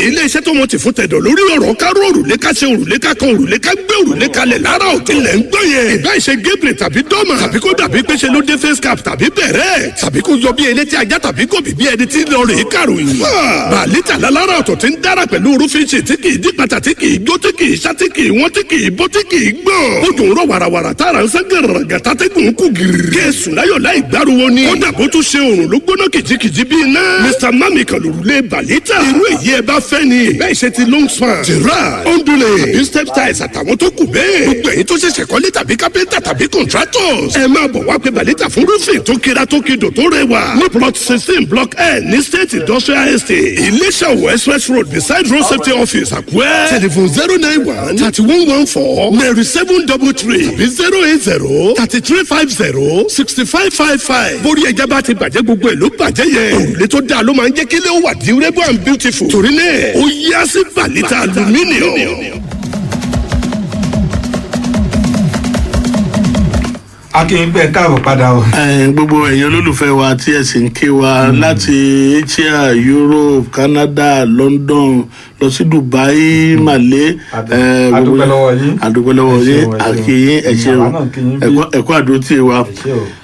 Speaker 5: Ilé-iṣẹ́ tó mọ̀ ti fún tẹ̀dọ̀ lórí ọ̀rọ̀ káró òrùlé ká ṣe òrùlé ká kan òrùlé ká gbé òrùlé kalẹ̀ lára òkè lẹ̀ ń gbọ́ yẹn. ìbá ìṣe gébìrì tàbí dọ́mà tàbí kó dàbí pé ṣe ló dé face cap tàbí bẹ̀rẹ̀ tàbí kó yọ bí elétí ajá tàbí kò bí ẹni tí lọ rèé kàròyìn. Balita lálára ọ̀tọ̀ ti ń dára pẹ̀lú rúfin ṣe tí kì í dípàtà tí kì í gbó tí kì í ṣá tí kì í wọ́n tí kì í bó tí kì í gbọ̀n. Ojú ń rọ wàràwàrà tára ń sán gàràgà tátẹ́gùn kù gírì. Kéésù láyọ̀ láì gbáruwo ni. Kódà bó tún ṣe òrùn ló gbóná kìjikìji bí iná. Mr. Mami kan lòrùlé Balita. Irú èyí ẹ bá fẹ́ ni. Bẹ́ẹ̀ ṣe ti long span, Gerard, Ondule, Instep Tiles àtàwọn tó kù bẹ́ẹ̀. Gbogbo èyí tó ṣẹ̀ṣẹ̀ kọ́lé tàbí kápẹ́ntà tàbí contractors. Ẹ máa bọ̀ wá pé Balita fún roofing tó kira tó kidò tó rẹwà. Ní plot 16 block N ní State Industrial Estate. Iléṣà Òwò Express Road beside Road Safety Office Àkúrẹ́. Telephone 091-3114-9733 tàbí 080-3350-6555. Bórí ẹja bá ti bàjẹ́ gbogbo ẹ̀ ló bàjẹ́ yẹn. Òrùlé tó dáa ló máa ń jẹ́ kílé ó wà durable and beautiful. Torí náà ó yá sí Balita aluminium.
Speaker 1: akínyìnbẹ káàbọ̀ padà o.
Speaker 2: gbogbo ẹ̀yin olólùfẹ́ wa tí ẹ sì ń ké wa láti Asia, Europe, Canada, London lọ sí Dubai, Malé.
Speaker 1: adúpẹ́ lọ́wọ́ yín.
Speaker 2: adúpẹ́ lọ́wọ́ yín àkìyín ẹ̀kọ́ àdótì wa.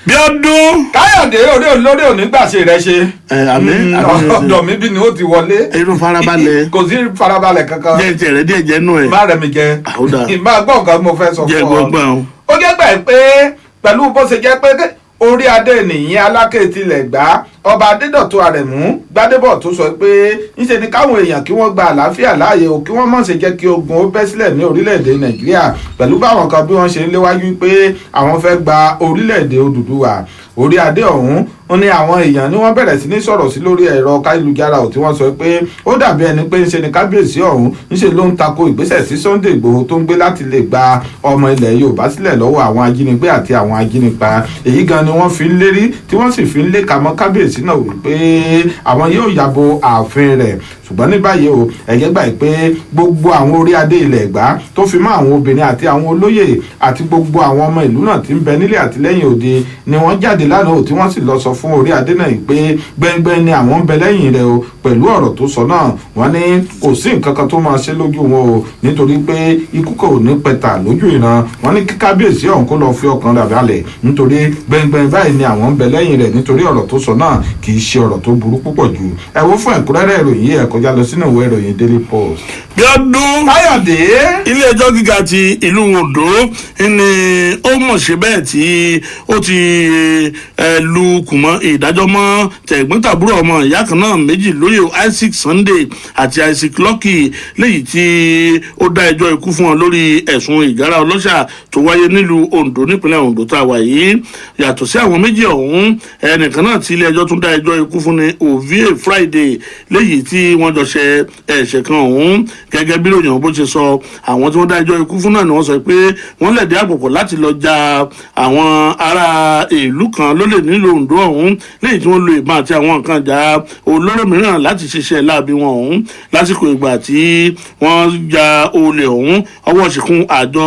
Speaker 2: Bíọ́dún.
Speaker 1: Káyọ̀dé olórí òní gbàṣẹ rẹ ṣe.
Speaker 2: àmín.
Speaker 1: ọ̀dọ̀ mi bí ni ó ti wọlé.
Speaker 2: irú farabalẹ̀.
Speaker 1: kò sí farabalẹ̀ kankan.
Speaker 2: jẹ́ ti rẹ̀ díẹ̀ jẹ́ nù ẹ̀.
Speaker 1: má rẹ̀ mi jẹ.
Speaker 2: àwòdà.
Speaker 1: ìmọ̀ àgbọ̀ nǹkan mo fẹ́ sọ fún ọ.
Speaker 2: jẹ́ gbọ́ngbọ́n.
Speaker 1: ó jẹ́ gbà pé pẹ̀lú bó ṣe jẹ́ pé orí adé nìyí Aláké tilẹ̀ gbá ọba Adédọ̀tun Àrẹ̀mú Gbádébọ̀ tó sọ pé ńṣe ni káwọn èèyàn kí wọ́n gba àlàáfíà láàyè o kí wọ́n má ṣe jẹ́ kí ogun ó bẹ́ sílẹ̀ ní orílẹ̀-èdè Nàìjíríà pẹ̀lú báwọn kan bí wọ́n ṣe ń léwájú pé àwọn fẹ́ gba orílẹ̀-èdè Odùduwà orí adé ọ̀hún ó ní àwọn èèyàn ni wọ́n bẹ̀rẹ̀ sí ní sọ̀rọ̀ sí lórí ẹ̀rọ káyélujára tí wọ́n sọ pé ó dàbí ẹni pé ńṣe ni kábíyèsí ọ̀hún ńṣe ló ń tako ìgbésẹ̀ sí Sunday Ìgbòho tó ń gbé láti lè gba ọmọ ilẹ̀ Yorùbá sílẹ̀ lọ́wọ́ àwọn ajínigbé àti àwọn ajínipa èyí gan ni wọ́n fi ń lérí tí wọ́n sì fi ń lé kamọ́ kábíyèsí náà wípé àwọn yóò yàbò ààfin rẹ̀ ṣùgbọ́n ní báyìí o ẹ̀yẹ́ gbà pé gbogbo àwọn orí adé ilẹ̀ Ẹ̀gbá tó fi mọ́ àwọn obìnrin àti àwọn olóyè àti gbogbo àwọn ọmọ ìlú náà tí ń bẹ nílé àtìlẹ́yìn òde ni wọ́n jáde lánàá tí wọ́n sì lọ sọ fún orí adé náà pé gbẹ́ngbẹ́ng ni àwọn ń bẹ lẹ́yìn rẹ̀ o pẹ̀lú ọ̀rọ̀ tó sọ náà wọ́n ní kò sí nǹkan kan tó máa ṣe lójú wọn o nítorí pé ikú kò ní pẹ̀tà lójú ìran wọ́n ní kí kábíyèsí ọ̀hún kó lọ fi ọkàn rẹ̀ balẹ̀ nítorí gbẹ́ngbẹ́ng báyìí ni àwọn ń bẹ lẹ́yìn rẹ̀ nítorí ọ̀rọ̀ tó sọ náà kì í ṣe ọ̀rọ̀ tó burú púpọ̀ jù ẹ wo fún ẹ̀kúnrẹ́rẹ́ ìròyìn ẹ kọjá lọ sínú ìwé ìròyìn Daily Post.
Speaker 2: bí ọdún
Speaker 1: Káyọ̀dé
Speaker 2: ilé ẹjọ́ gíga ti ìlú Oǹdó ni ó mọ̀ ṣe bẹ́ẹ̀ tí ó ti lu kùmọ̀ ìdájọ́ mọ́ tẹ̀gbọ́n-tàbúrò ọmọ ìyá kan náà méjì lóyè Isaac Sunday àti Isaac Lucky léyìí tí ó dá ẹjọ́ ikú fún wọn lórí ẹ̀sùn ìgárá ọlọ́ṣà tó wáyé nílùú Oǹdó nípínlẹ̀ Oǹdó tá a wà yìí yàtọ̀ sí àwọn méjì ọ̀hún ẹnìkan náà tí ilé ẹjọ́ tún dá ẹjọ́ ikú fún ni Ovie Friday léyìí tí wọ́n jọ ṣe ẹ̀ṣẹ̀ kan ọ̀hún gẹ́gẹ́ bí lóyún bó ṣe sọ àwọn tí wọ́n dá ẹjọ́ ikú fún náà ni wọ́n sọ pé wọ́n lẹ̀dí àpòpọ̀ láti lọ ja àwọn ará ìlú kan lólè nílùú Oǹdó ọ̀hún lẹ́yìn tí wọ́n lo ìbọn àti àwọn nǹkan ìjà olóró mìíràn láti ṣiṣẹ́ láabi wọn ọ̀hún lásìkò ìgbà tí wọ́n ja olè ọ̀hún ọwọ́ ṣìkún àjọ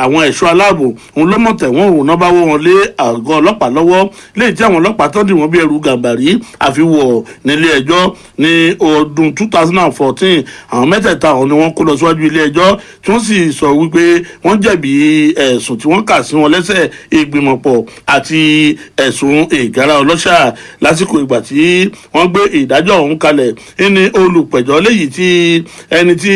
Speaker 2: àwọn ẹ̀ṣọ́ aláàbò òun ló mọ̀ tẹ̀wọ́n òun náà bá wọ́ wọn lé àgọ́ ọlọ́pàá lọ́wọ́ lẹ́yìn tí àwọn ọlọ́pàá tán dì wọ́n bí ẹrù gàmbàrí àfiwọ̀ nílé ẹjọ́ ní ọdún 2014 àwọn mẹ́tẹ̀ẹ̀ta ọ̀hún ni wọ́n kó lọ síwájú ilé ẹjọ́ tí wọ́n sì sọ wípé wọ́n jẹ̀bi ẹ̀sùn tí wọ́n kà sí wọn lẹ́sẹ̀ ìgbìmọ̀pọ̀ àti ẹ̀sùn ìgárá ọlọ́ṣà lásìkò ìgbà tí wọ́n gbé ìdájọ́ ọ̀hún kalẹ̀ ní olùpẹ̀jọ́ léyìí tí ẹni tí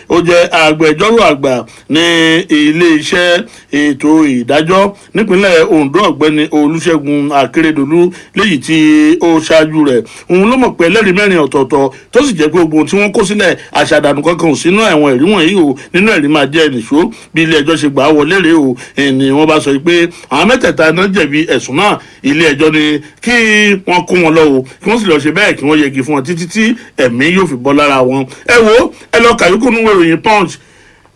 Speaker 2: ó jẹ́ agbẹjọ́rò àgbà ní ilé-iṣẹ́ ètò ìdájọ́ nípínlẹ̀ Oǹdó ọ̀gbẹ́ni Olúṣẹ́gun Akérèdọ́lù léyìí tí ó ṣáájú rẹ̀ òun ló mọ̀ pé ẹlẹ́rìí mẹ́rin ọ̀tọ̀ọ̀tọ̀ tó sì jẹ́ pé ogun tí wọ́n kó sílẹ̀ àṣàdànù kankan ò sínú ẹ̀wọ̀n ẹ̀rí wọ̀nyí o nínú ẹ̀rí máa jẹ́ ẹnìṣó bí ilé ẹjọ́ ṣe gbà á wọlé rèé o ni wọ́n bá sọ pé àwọn mẹ́tẹ̀ẹ̀ta náà jẹ̀bi ẹ̀sùn náà ilé ẹjọ́ ni kí wọ́n kó wọn lọ o kí wọ́n sì lọ ṣe bẹ́ẹ̀ kí wọ́n yẹgi fún wọn títí tí ẹ̀mí yóò fi bọ́ lára wọn ẹ wo ẹ lọ kàyókù nínú ìròyìn Punch,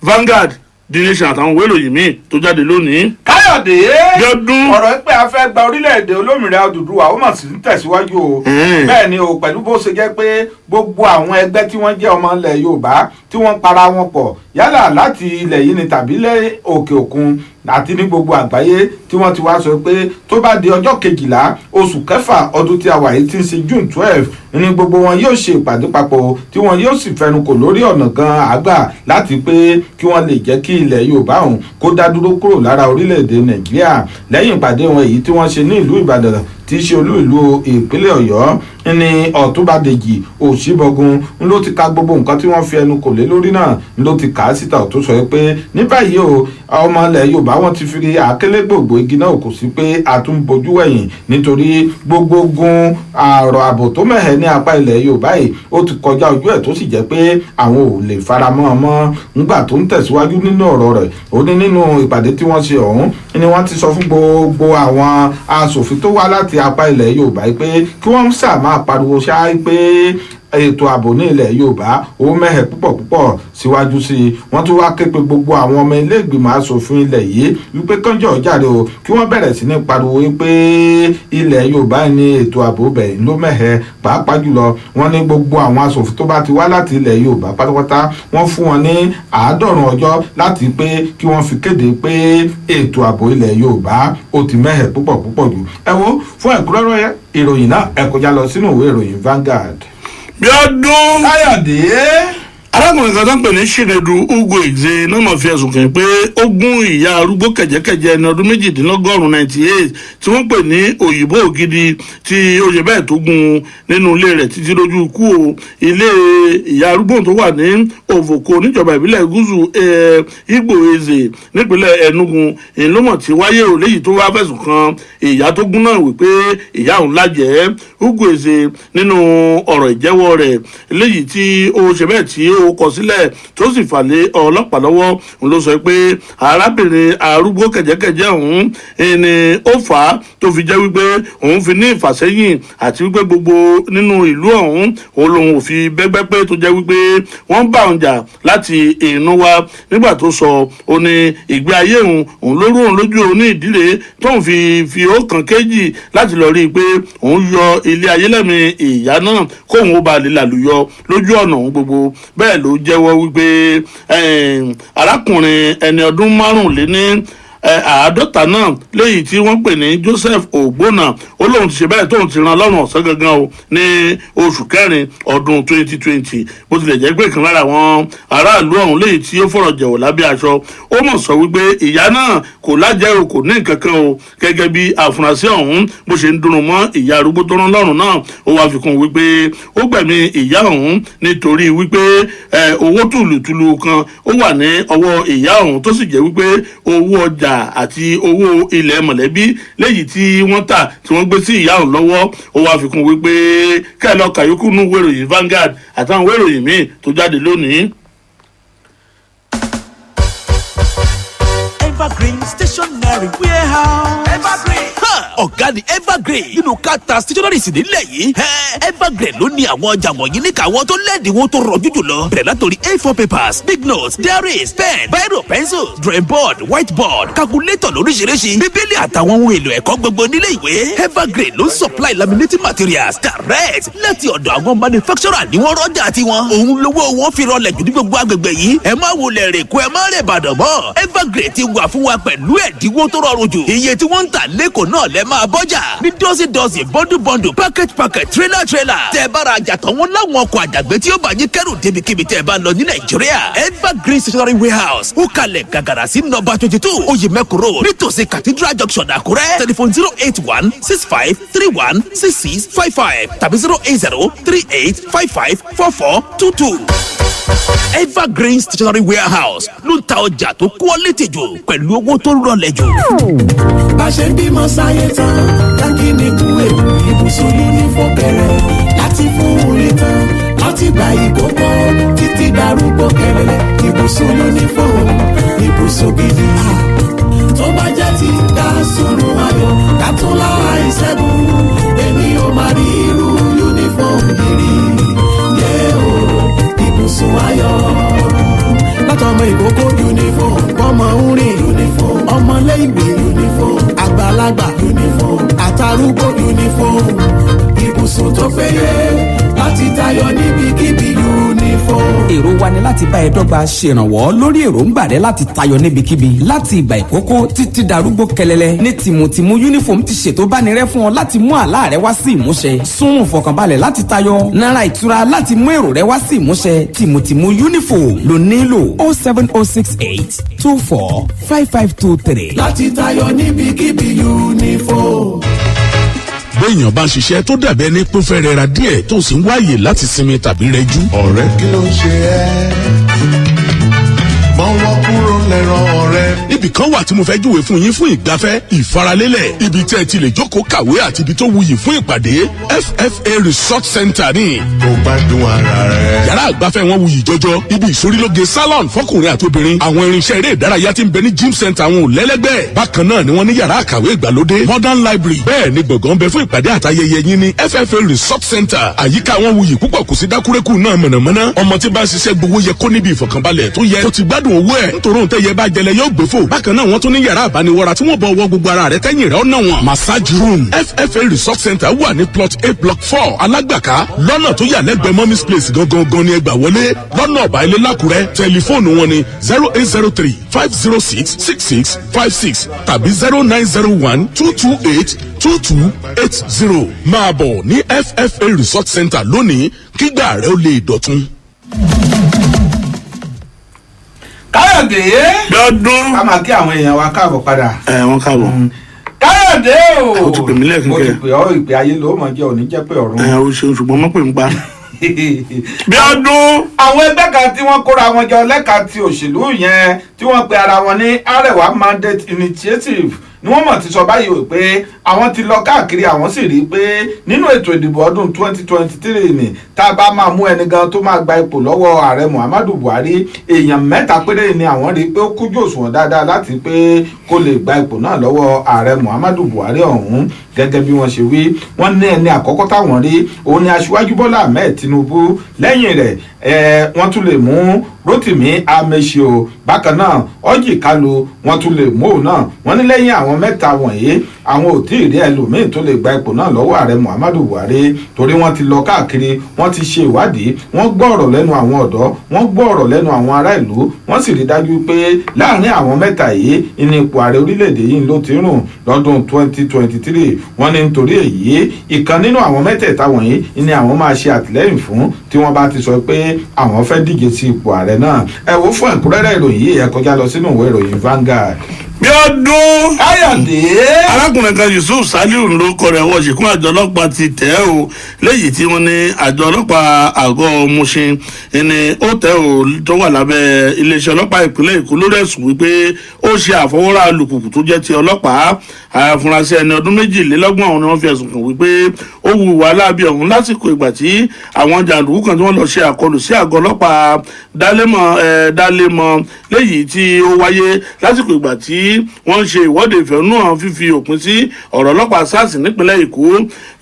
Speaker 2: Vanguard, The Nation àtàwọn ìwé ìròyìn míì tó jáde lónìí.
Speaker 1: Káyọ̀dé
Speaker 2: Bíọ́dún
Speaker 1: ọ̀rọ̀ pé a fẹ́ gba orílẹ̀-èdè olómìnira Odùduwà ó mà sí ń tẹ̀síwájú o bẹ́ẹ̀ ni o pẹ̀lú bó ṣe jẹ́ pé gbogbo àwọn ẹgbẹ́ tí wọ́n jẹ́ ọmọ ilẹ̀ Yorùbá tí wọ́n para wọn pọ̀ yálà láti ilẹ̀ yìí ni tàbí lẹ́ òkè òkun àti ní gbogbo àgbáyé tí wọ́n ti wá sọ pé tó bá di ọjọ́ 12 oṣù kẹfà ọdún tí a wà yìí tí ń ṣe June 12 ní gbogbo wọn yóò ṣe ìpàdé papọ̀ tí wọn yóò sì fẹnukò lórí ọ̀nà gan àgbà láti pé kí wọ́n lè jẹ́ kí ilẹ̀ Yorùbá ọ̀hún kó dá dúró kúrò lára orílẹ̀-èdè Nàìjíríà lẹ́yìn ìpàdé wọn èyí tí wọ́n ṣe ní ìlú Ìbàdàn tí í ṣe olú ìlú ìpínlẹ̀ Ọ̀yọ́ ní Ọ̀túnbàdèjì Òṣìbọ̀gun ló ti ka gbogbo nǹkan tí wọ́n fi ẹnu kò lé lórí náà ló ti kà á síta tó sọ pé ní báyìí o ọmọ ilẹ̀ Yorùbá wọn ti fi àkélé gbogbo igi náà kò sí pé a tún bojú wẹ̀yìn nítorí gbogbogun àrò ààbò tó mẹ́hẹ̀ ní apá ilẹ̀ Yorùbá yìí ó ti kọjá ojú ẹ̀ tó sì jẹ́ pé àwọn ò lè faramọ́ ọmọ ńgbà tó ń tẹ̀síwájú nínú ọ̀rọ̀ rẹ̀ ó ní nínú ìpàdé tí wọ́n ṣe ọ̀hún ni wọ́n ti sọ fún gbogbo àwọn aṣòfin tó wá láti apá ilẹ̀ Yorùbá yìí pé kí wọ́n sà máa pariwo ṣáá pé ètò ààbò ní ilẹ̀ Yorùbá ó mẹ́hẹ̀ púpọ̀ síwájú sí i wọ́n tún wá ké pe gbogbo àwọn ọmọ ilé ìgbìmọ̀ asòfin ilẹ̀ yìí wípé kánjọ́ jáde o kí wọ́n bẹ̀rẹ̀ sí ní pariwo wípé ilẹ̀ Yorùbá ní ètò ààbò bẹ̀ ló mẹ́hẹ̀ pàápàá jùlọ wọ́n ní gbogbo àwọn asòfin tó bá ti wá láti ilẹ̀ Yorùbá pátápátá wọ́n fún wọn ní 90 ọjọ́ láti pé kí wọ́n fi kéde pé ètò ààbò ilẹ̀ Yorùbá ó ti mẹ́hẹ̀ púpọ̀ jù ẹ wo fún ẹ̀kúnrẹ́rẹ́ ìròyìn náà ẹ kọjá lọ sínú ìwé ìròyìn Vanguard.
Speaker 2: Bíọ́dún
Speaker 1: Káyọ̀dé
Speaker 2: arákùnrin kan tó ń pè ní Chinedu Ugwueze náà mọ̀ fi ẹ̀sùn kàn pé ó gún ìyá arúgbó kẹ̀jẹ́kẹ̀jẹ́ ẹni ọdún méjìdínlọ́gọ́rùn-ún 98 tí wọ́n pè ní òyìnbó ògidì tí ó ṣe bẹ́ẹ̀ tó gún nínú ilé rẹ̀ títí lójú ikú o. ilé ìyá arúgbó tó wà ní Òvòkò níjọba ìbílẹ̀ gúúsù Igboeze nípínlẹ̀ Enugu ìlúmọ̀ tí wáyé ò léyìí tó wá fẹ̀sùn kan ìyá tó gún náà wípé ìyá òun lájẹ́. Ugwueze nínú ọ̀rọ̀ ìjẹ́wọ́ rẹ̀ léyìí tí ó ṣe bẹ́ẹ̀ tí ó kọ sílẹ̀ tó sì fà lé ọlọ́pàá lọ́wọ́ ló sọ pé arábìnrin arúgbó kẹ̀jẹ́kẹ̀jẹ́ òun ni ó fà á tó fi jẹ́ wípé òun fi ní ìfàsẹ́yìn àti wípé gbogbo nínú ìlú ọ̀hún òun lòun ò fi bẹ́gbẹ́ pé tó jẹ́ wípé wọ́n bá òun jà láti inú wa. nígbà tó sọ ó ní ìgbé ayé òun ló rú òun lójú òun ní ìdílé tóun fi ó kàn kéjì láti lọ rí i pé òun yọ ilé ayé lẹ́mìí ìyá náà kóun ó ba lè làlùyọ lójú ọ̀nà òun gbogbo. bẹ́ẹ̀ ló jẹ́wọ́ wípé arákùnrin ẹni ọdún márùnléní àádọ́ta náà léyìí tí wọ́n pè ní Joseph Ogbonna ó lóun ti ṣe bẹ́ẹ̀ tóun ti ran lọ́rùn ọ̀sán gangan o ní oṣù kẹrin ọdún 2020 bó tilẹ̀ jẹ́ pé kan lára àwọn aráàlú ọ̀hún léyìí tí ó fọ̀rọ̀ jẹ̀wọ̀ lábẹ́ aṣọ ó mọ̀ sọ wípé ìyá náà kò lájẹ́ o kò ní nǹkan kan o gẹ́gẹ́ bí àfúrásì ọ̀hún bó ṣe ń dùnnú mọ́ ìyá arúgbó tó rán lọ́rùn náà. ó wá fi kún wípé ó gbẹ̀mí ìyá ọ̀hún nítorí wípé owó tùlùtùlù kan ó wà ní ọwọ́ ìyá ọ̀hún tó sì jẹ́ wípé owó ọjà àti owó ilẹ̀ mọ̀lẹ́bí léyìí tí wọ́n tà tí wọ́n gbé sí ìyá òun lọ́wọ́. ó wá fi kún wípé kẹ́lọ́ kàyókù nú wéròyìn Vanguard àtàwọn wéròyìn míì tó jáde lónìí.
Speaker 12: Evergreen Stationery Warehouse. Evergreen. Ọ̀gá ni Evergreen nínú kata stationery sì nílẹ̀ yìí. Evergreen ló ní àwọn ọjà wọ̀nyí ní káwọn tó lẹ́ẹ̀dínwó tó rọ̀jú jùlọ. Bẹ̀rẹ̀ látòrí A4 papers, big notes, diaries, pen, biro, pencil, drawing board, whiteboard, calculator lóríṣiríṣi, bíbélì àtàwọn ohun èlò ẹ̀kọ́ gbogbo nílé ìwé. Evergreen ló ń supply laminating materials direct láti ọ̀dọ̀ àwọn manufacturer ní wọ́n rọ́jà tiwọn. Òun lówó wọn fi rọlẹ̀ jù ní gbogbo agbègbè yìí. Ẹ má wulẹ̀ rè kó ẹ má rè bàdàn mọ́. Evergreen ti wà fún wa pẹ̀lú ẹ̀dínwó tó rọrùn jù. Iye tí wọ́n ń tà lẹ́kọ̀ọ́ náà lẹ́ máa bọ́jà. Ní dọ́sí bọ́ndù package trailer. Tẹ́ ẹ bá ra àjàtọ̀ wọn láwọn ọkọ̀ àjàgbé tí ó bá yín kẹ́rù débikíbi tẹ́ ẹ bá lọ ní Nàìjíríà. Evergreen Stationery Warehouse ó kalẹ̀ gàgàrà sí nọ́mbà 22 Oyèmẹ́kù Road nítòsí Cathedral Junction Àkúrẹ́. Tẹlifon 08165316655 tàbí 08038554422. Evergreen Stationery Warehouse ló ń ta ọjà tó quality jù pẹ̀lú owó tó rọlẹ̀ jù.
Speaker 6: bá a ṣe ń bímọ sáyé tán káàkiri ní kú èkó ibùsùn uniform bẹ̀rẹ̀ láti fún orí tán láti gba ìkókó títí darúgbó kẹrẹlẹ ibùsùn uniform ibùsùn gidi. tó bá jẹ́ ti ká sùnrùn ayọ̀ ká tún lára ìṣẹ́gun èmi ò máa rí irú uniform gidi. Ibùsùn ayọ̀ látọmọ ìkókó uniform ọmọ orin uniform ọmọléèwé uniform àgbàlagbà uniform àtàrúgbó uniform ibùsùn tó péye láti tayọ níbikíbi uniform.
Speaker 13: èrò wa ni láti bá ẹ dọ́gba ṣèrànwọ́ lórí èròǹgbà rẹ láti tayọ níbikíbi láti ìgbà ìkókó títí darúgbó kẹlẹlẹ ní tìmùtìmù uniform ti ṣètò bánirẹ fún ọ láti mú àlá rẹ wá sí ìmúṣẹ sún fọkànbalẹ̀ láti tayọ náírà ìtura láti mú èrò rẹ wá sí ìmúṣẹ tìmùtìmù uniform ló nílò 07068245523.
Speaker 6: láti tayọ níbikíbi uniform.
Speaker 5: béèyàn bá ń ṣiṣẹ́ tó dàbí ẹni pé fẹ́ rẹra díẹ̀ tó sì ń wáyè láti sinmi tàbí rẹjú.
Speaker 14: ọ̀rẹ́ kí ló ń ṣe ẹ́ mọ́wọ́ kúrò lẹ́rọ̀ ọ̀rẹ́.
Speaker 5: ibì kan wà tí mo fẹ́ júwe fún yín fún ìgbafẹ́ ìfaralélẹ̀ ibi tẹ́ ẹ ti lè jókòó kàwé àti ibi tó wuyì fún ìpàdé FFA Resort Center ní.
Speaker 14: tó gbádùn ara rẹ̀.
Speaker 5: yàrá àgbafẹ́ wọn wuyì jọjọ ibi ìsorílóge salon fọkùnrin àti obìnrin àwọn irinṣẹ́ eré ìdárayá tí ń bẹ ní gym center wọn ò lẹ́lẹ́gbẹ́. bákan náà ni wọ́n ní yàrá àkàwé ìgbàlódé modern library bẹ́ẹ̀ ni gbọ̀ngàn bẹ fún ìpàdé àtayẹyẹ yín ní FFA Resort Center. àyíká wọn wuyì púpọ̀ kò sí dákúrékù náà mọ̀nàmọ́ná ọmọ tí bá ń ṣiṣẹ́ gbowó yẹ kó níbi ìfọ̀kànbalẹ̀ tó yẹ tó ti gbádùn owó ẹ̀ nítorí òun tẹ́yẹ bá jẹlẹ yóò gbé fò. bákan náà wọ́n tún ní yàrá àbániwọ́ra tí wọ́n bọ̀ wọ gbogbo ara rẹ̀ tẹ́yìn rẹ̀ ọ̀nà wọn. massage room FFA Resort Center wà ní plot A block 4 alágbàká lọ́nà tó yà lẹ́gbẹ̀ẹ́ mommy's place gangan ni ẹgbà wọlé lọ́nà ọ̀bà ilé lákùrẹ́ tẹlifóònù wọn ni 0803-506-6656 tàbí 0901-228-2280. máa bọ̀ ní FFA Resort Center lónìí kígbà rẹ̀ ó lè dọ̀tun.
Speaker 1: káyọ̀dé.
Speaker 2: lọ́dún.
Speaker 1: ká máa kí àwọn èèyàn wa káàbọ̀ padà.
Speaker 2: wọ́n káàbọ̀.
Speaker 1: káyọ̀dé o.
Speaker 2: o ti pè mí lẹ́ẹ̀kan kẹ́.
Speaker 1: mo ti pè ọ́ ìpè ayé ló mọ̀ jẹ́ òní jẹ́ pé ọ̀run.
Speaker 2: o ṣeun ṣùgbọ́n mọ́ pè ń pa. bí ọdún.
Speaker 1: àwọn ẹgbẹ́ kan tí wọ́n kóra wọn jọ lẹ́ka ti òṣèlú yẹn tí wọ́n pe ara wọn ní Arewa Mandate Initiative ni wọ́n mọ̀ ti sọ báyìí pé àwọn ti lọ káàkiri àwọn sì rí i pé nínú ètò ìdìbò ọdún 2023 ni tá a bá máa mú ẹni gan tó máa gba ipò lọ́wọ́ ààrẹ Muhammadu Buhari èèyàn mẹ́ta péré ni àwọn rí i pé ó kújú òṣùwọ̀n dáadáa láti pé kó lè gba ipò náà lọ́wọ́ ààrẹ Muhammadu Buhari ọ̀hún gẹ́gẹ́ bí wọ́n ṣe wí wọ́n ní ẹni àkọ́kọ́ táwọn rí òun ni aṣíwájú Bọ́lá Ahmed Tinubu lẹ́yìn rẹ̀ wọ́n tún lè mú Rotimi Amesio bákan náà Orji Kalu wọ́n tún lè mú òun náà wọ́n ní lẹ́yìn àwọn mẹ́ta wọ̀nyí àwọn ò tí ì rí ẹlòmíín tó lè gba ipò náà lọ́wọ́ ààrẹ Muhammadu Buhari torí wọ́n ti lọ káàkiri wọ́n ti ṣe ìwádìí wọ́n gbọ́ ọ̀rọ̀ lẹ́nu àwọn ọ̀dọ́ wọ́n gbọ́ ọ̀rọ̀ lẹ́nu àwọn ará ìlú wọ́n sì rí dájú pé láàrin àwọn mẹ́ta yìí ní ipò ààrẹ orílẹ̀-èdè yìí ló ti rùn lọ́dún 2023 wọ́n ní nítorí èyí ìkan nínú àwọn mẹ́tẹ̀ẹ̀ta wọ̀nyí ni àwọn máa ṣe àtìlẹ́yìn fún tí wọ́n bá ti sọ pé àwọn fẹ́ díje sí ipò ààrẹ náà ẹ wo fún ẹ̀kúnrẹ́rẹ́ ìròyìn yìí ẹ kọjá lọ sínú ìwé ìròyìn Vanguard.
Speaker 2: bí ọdún.
Speaker 1: káyọ̀dé.
Speaker 2: arákùnrin kan Yusuf Saliu ló kọ rẹ̀ wọ́n ṣìkún àjọ ọlọ́pàá ti tẹ̀ ẹ́ o léyìí tí wọ́n ní àjọ ọlọ́pàá àgọ́ Mushin ẹni ó tẹ̀ ọ́ tó wà lábẹ́ iléeṣẹ́ ọlọ́pàá ìpínlẹ̀ Èkó lórí ẹ̀sùn wípé ó ṣe àfọwọ́rá alùpùpù tó jẹ́ ti ọlọ́pàá afurasí ẹni ọdún 22 ọ̀hún ni wọ́n fi ẹ̀sùn kàn wípé ó wu wàhálà bí ọ̀hún lásìkò ìgbà tí àwọn jàǹdùkú kan tí wọ́n lọ ṣe àkọlù sí àgọ́ ọlọ́pàá Dálémọ̀ léyìí tí ó wáyé lásìkò ìgbà tí wọ́n ń ṣe ìwọ́de ìfẹ̀hónúhàn fífi òpin sí ọ̀rọ̀ ọlọ́pàá SARS nípínlẹ̀ Èkó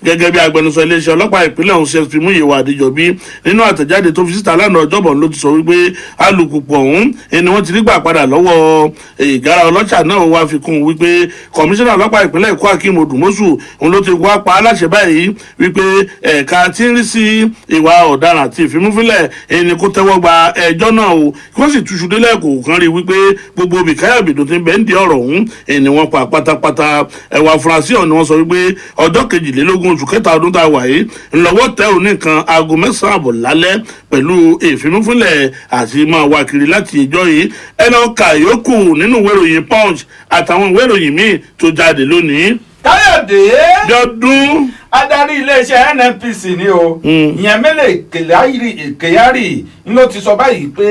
Speaker 2: gẹ́gẹ́ bí agbẹnusọ iléeṣẹ́ ọlọ́pàá ìpínlẹ̀ ọ̀hún CSP Múyìwá Adéjọbí nínú àtẹ̀jáde tó fi síta lánàá ọjọ́bọ̀ ló ti sọ wípé alùpùpù ọ̀hún ni wọ́n ti rí gbà padà lọ́wọ́ ìgárá ọlọ́ṣà náà wá fi kún wípé kọmíṣánná ọlọ́pàá ìpínlẹ̀ Èkó Akeem Odùmọ́sù òun ló ti wá pa á láṣẹ báyìí wípé ẹ̀ka tí ń rí sí ìwà ọ̀daràn àti ìfimúfínlẹ̀ ẹni kó tẹ́wọ́ gba ẹjọ́ náà o kí wọ́n sì túṣu délẹ̀ kò kàn rí wípé gbogbo bìkáyàbìdò ti ń bẹ́ẹ̀ ń di ọ̀rọ̀ ọ̀hún ni wọ́n pa pátápátá ẹ̀wà afurasí ọ̀hún ni wọ́n sọ wípé ọjọ́ 22 oṣù kẹta ọdún tá a wà yìí ńlọ́wọ́ tẹ́ òní kan aago 9 àbọ̀ lálẹ́ pẹ̀lú ìfimúfínlẹ̀ àti máa wá kiri láti ìjọ yìí ẹ lọ kà yòókù nínú ìwé ìròyìn Punch àtàwọn ìwé ìròyìn míì tó jáde lónìí.
Speaker 1: káyọ̀dé.
Speaker 2: bí ọdún.
Speaker 1: adarí iléeṣẹ́ NNPC ni o ìyẹn Mele Kyari ló ti sọ báyìí pé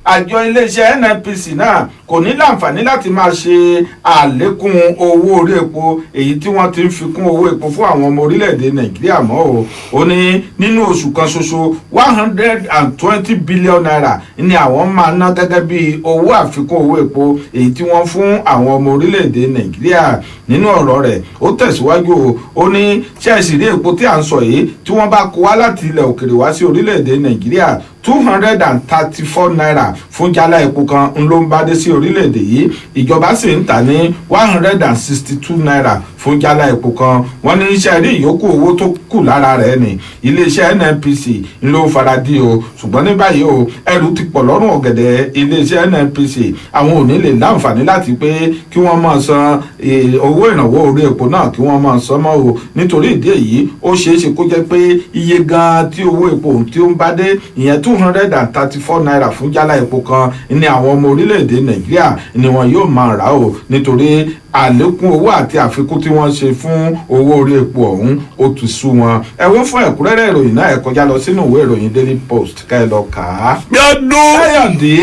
Speaker 1: àjọ iléeṣẹ́ NNPC náà kò ní láǹfààní láti máa ṣe àlékún owó orí epo èyí tí wọ́n ti ń fi kún owó epo fún àwọn ọmọ orílẹ̀-èdè Nàìjíríà mọ́ o ó ní nínú oṣù kan ṣoṣo 120 billion naira ni àwọn máa ná gẹ́gẹ́ bí owó àfikún owó epo èyí tí wọ́n fún àwọn ọmọ orílẹ̀-èdè Nàìjíríà nínú ọ̀rọ̀ rẹ̀ ó tẹ̀síwájú o ó ní ṣẹ́ẹ̀sì rí epo tí à ń sọ yìí tí wọ́n bá kó wá láti ilẹ̀ òkèrè wá sí orílẹ̀-èdè Nàìjíríà 234 naira fún jálá epo kan ń ló ń bá dé sí orílẹ̀-èdè yìí ìjọba sì ń tà ní 162 naira fún jálá epo kan wọ́n ní iṣẹ́ rí ìyókù owó tó kù lára rẹ̀ ní iléeṣẹ́ NNPC ń ló faradí o ṣùgbọ́n ní báyìí o ẹrù ti pọ̀ lọ́rùn ọ̀gẹ̀dẹ̀ iléeṣẹ́ NNPC àwọn ò ní lè láǹfààní láti pé kí wọ́n máa san owó ìrànwọ́ orí epo náà kí wọ́n máa san mọ́ o nítorí ìdí èyí ó ṣeé ṣe kó jẹ́ pé iye gan tí owó epo tí ó ń bá dé ìyẹn 234 naira fún jálá epo kan ní àwọn ọmọ orílẹ̀-èdè Nàìjíríà ni wọn yóò máa rà o nítorí àlékún owó àti àfikún tí wọ́n ṣe fún owó orí epo ọ̀hún ó ti sú wọn ẹ̀wọ́n fún ẹ̀kúnrẹ́rẹ́ ìròyìn náà ẹ kọjá lọ sínú ìwé ìròyìn Daily Post ká ẹ lọ kà á.
Speaker 2: bí ọdún
Speaker 1: káyọ̀dé.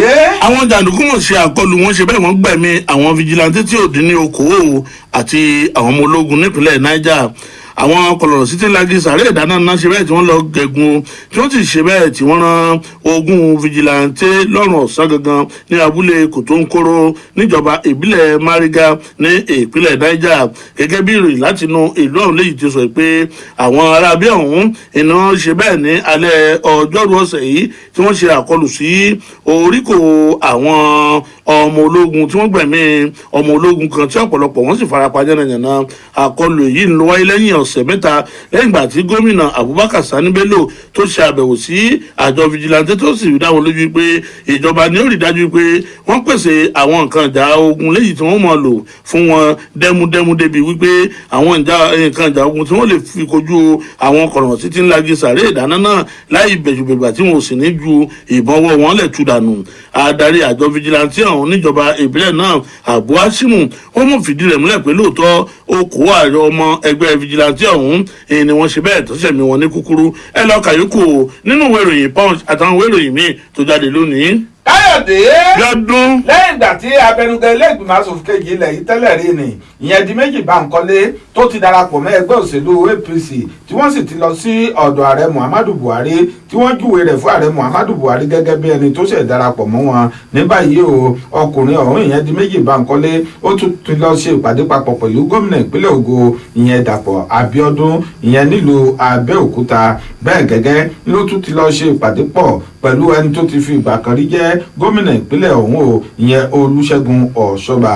Speaker 2: àwọn jàǹdùkú mọ̀ ṣe àkọlù wọn ṣe bẹ́ẹ̀ wọ́n gbẹ̀mí àwọn fìjìláńtì tí ò dín ní okòó àti àwọn ọmọ ológun nípínlẹ̀ Niger àwọn kọlọ̀rọ̀ sí ti lagi sàárè ìdáná náà ṣe bẹ́ẹ̀ tí wọ́n lọ gẹ̀gùn tí wọ́n ti ṣe bẹ́ẹ̀ tí wọ́n rán ogun fìjìláńtì lọ́rùn ọ̀sán gangan ní abúlé kòtóńkóró níjọba ìbílẹ̀ Mariga ní ìpínlẹ̀ Niger gẹ́gẹ́ bí ìròyìn láti inú ìlú ọ̀hún léyìí ti sọ pé àwọn arábí ọ̀hún iná ṣe bẹ́ẹ̀ ní alẹ́ ọjọ́rú ọ̀sẹ̀ yìí tí wọ́n ṣe àkọlù sí oríkò àwọn ọmọ ológun tí wọ́n gbẹ̀mí ọmọ ológun kan tí ọ̀pọ̀lọpọ̀ wọ́n sì farapa yánnayànna àkọlù èyí ń lọ wáyé lẹ́yìn ọ̀sẹ̀ mẹ́ta lẹ́yìn ìgbà tí gómìnà Abubakar Sani Bello tó ṣe àbẹ̀wò sí àjọ fìjìláńtẹ́ tó sì rí dáwọn lójú pé ìjọba ni ó rí dájú pé wọ́n pèsè àwọn nǹkan ìjà ogun léyìí tí wọ́n mọ̀ lò fún wọn dẹ́múdẹ́mú débi wípé àwọn nǹkan ìjà ogun tí wọ́n lè fi kojú àwọn kọ̀rọ̀ títí ńlá gi sàré ìdáná náà láì bẹ̀jùbẹ̀gbà tí wọn ò sì ní ju ìbọn wọ́ wọn lẹ̀ tú dànù. Adarí àjọ fìjìláńtẹ́ ọ̀hún níjọba ìbílẹ̀ náà Abu Hashimu ó mọ̀ fìdí rẹ̀ múlẹ̀ pé lóòótọ́ ó kó ààrẹ ọmọ ẹgbẹ́ fìjìláńtẹ́ ọ̀hún ni wọ́n ṣe bẹ́ẹ̀ tó ṣẹ̀mí wọn ní kúkúrú. Ẹ lọ kàyókù nínú ìwé ìròyìn Punch àtàwọn ìwé ìròyìn míì tó jáde lónìí.
Speaker 1: Káyọ̀dé
Speaker 2: lọ́dún
Speaker 1: lẹ́yìn ìgbà tí abẹnugan ilé ìgbìmọ̀ asòfin kejì ilẹ̀ yìí tẹ́lẹ̀ rí ni ìyẹn di méjì Bánkọ́lé tó ti darapọ̀ mọ́ ẹgbẹ́ òṣèlú APC tí wọ́n sì ti lọ sí ọ̀dọ̀ ààrẹ Muhammadu Buhari tí wọ́n júwe rẹ̀ fún ààrẹ Muhammadu Buhari gẹ́gẹ́ bí ẹni tó ṣẹ̀ darapọ̀ mọ́ wọn. ní báyìí o ọkùnrin ọ̀hún ìyẹn di méjì Bánkọ́lé ó tún ti lọ ṣe ìpàdé papọ̀ pẹ̀lú gómìnà ìpínlẹ̀ Ògo ìyẹn Dàpọ̀ Abíọ́dún ìyẹn nílùú Abẹ́òkúta. Bẹ́ẹ̀ gẹ́gẹ́ ló tún ti lọ ṣe ìpàdé pọ̀ pẹ̀lú ẹni tó ti fi ìgbà kan rí jẹ́ gómìnà ìpínlẹ̀ ọ̀hún o ìyẹn Olúṣẹ́gun Ọ̀ṣọ́bà.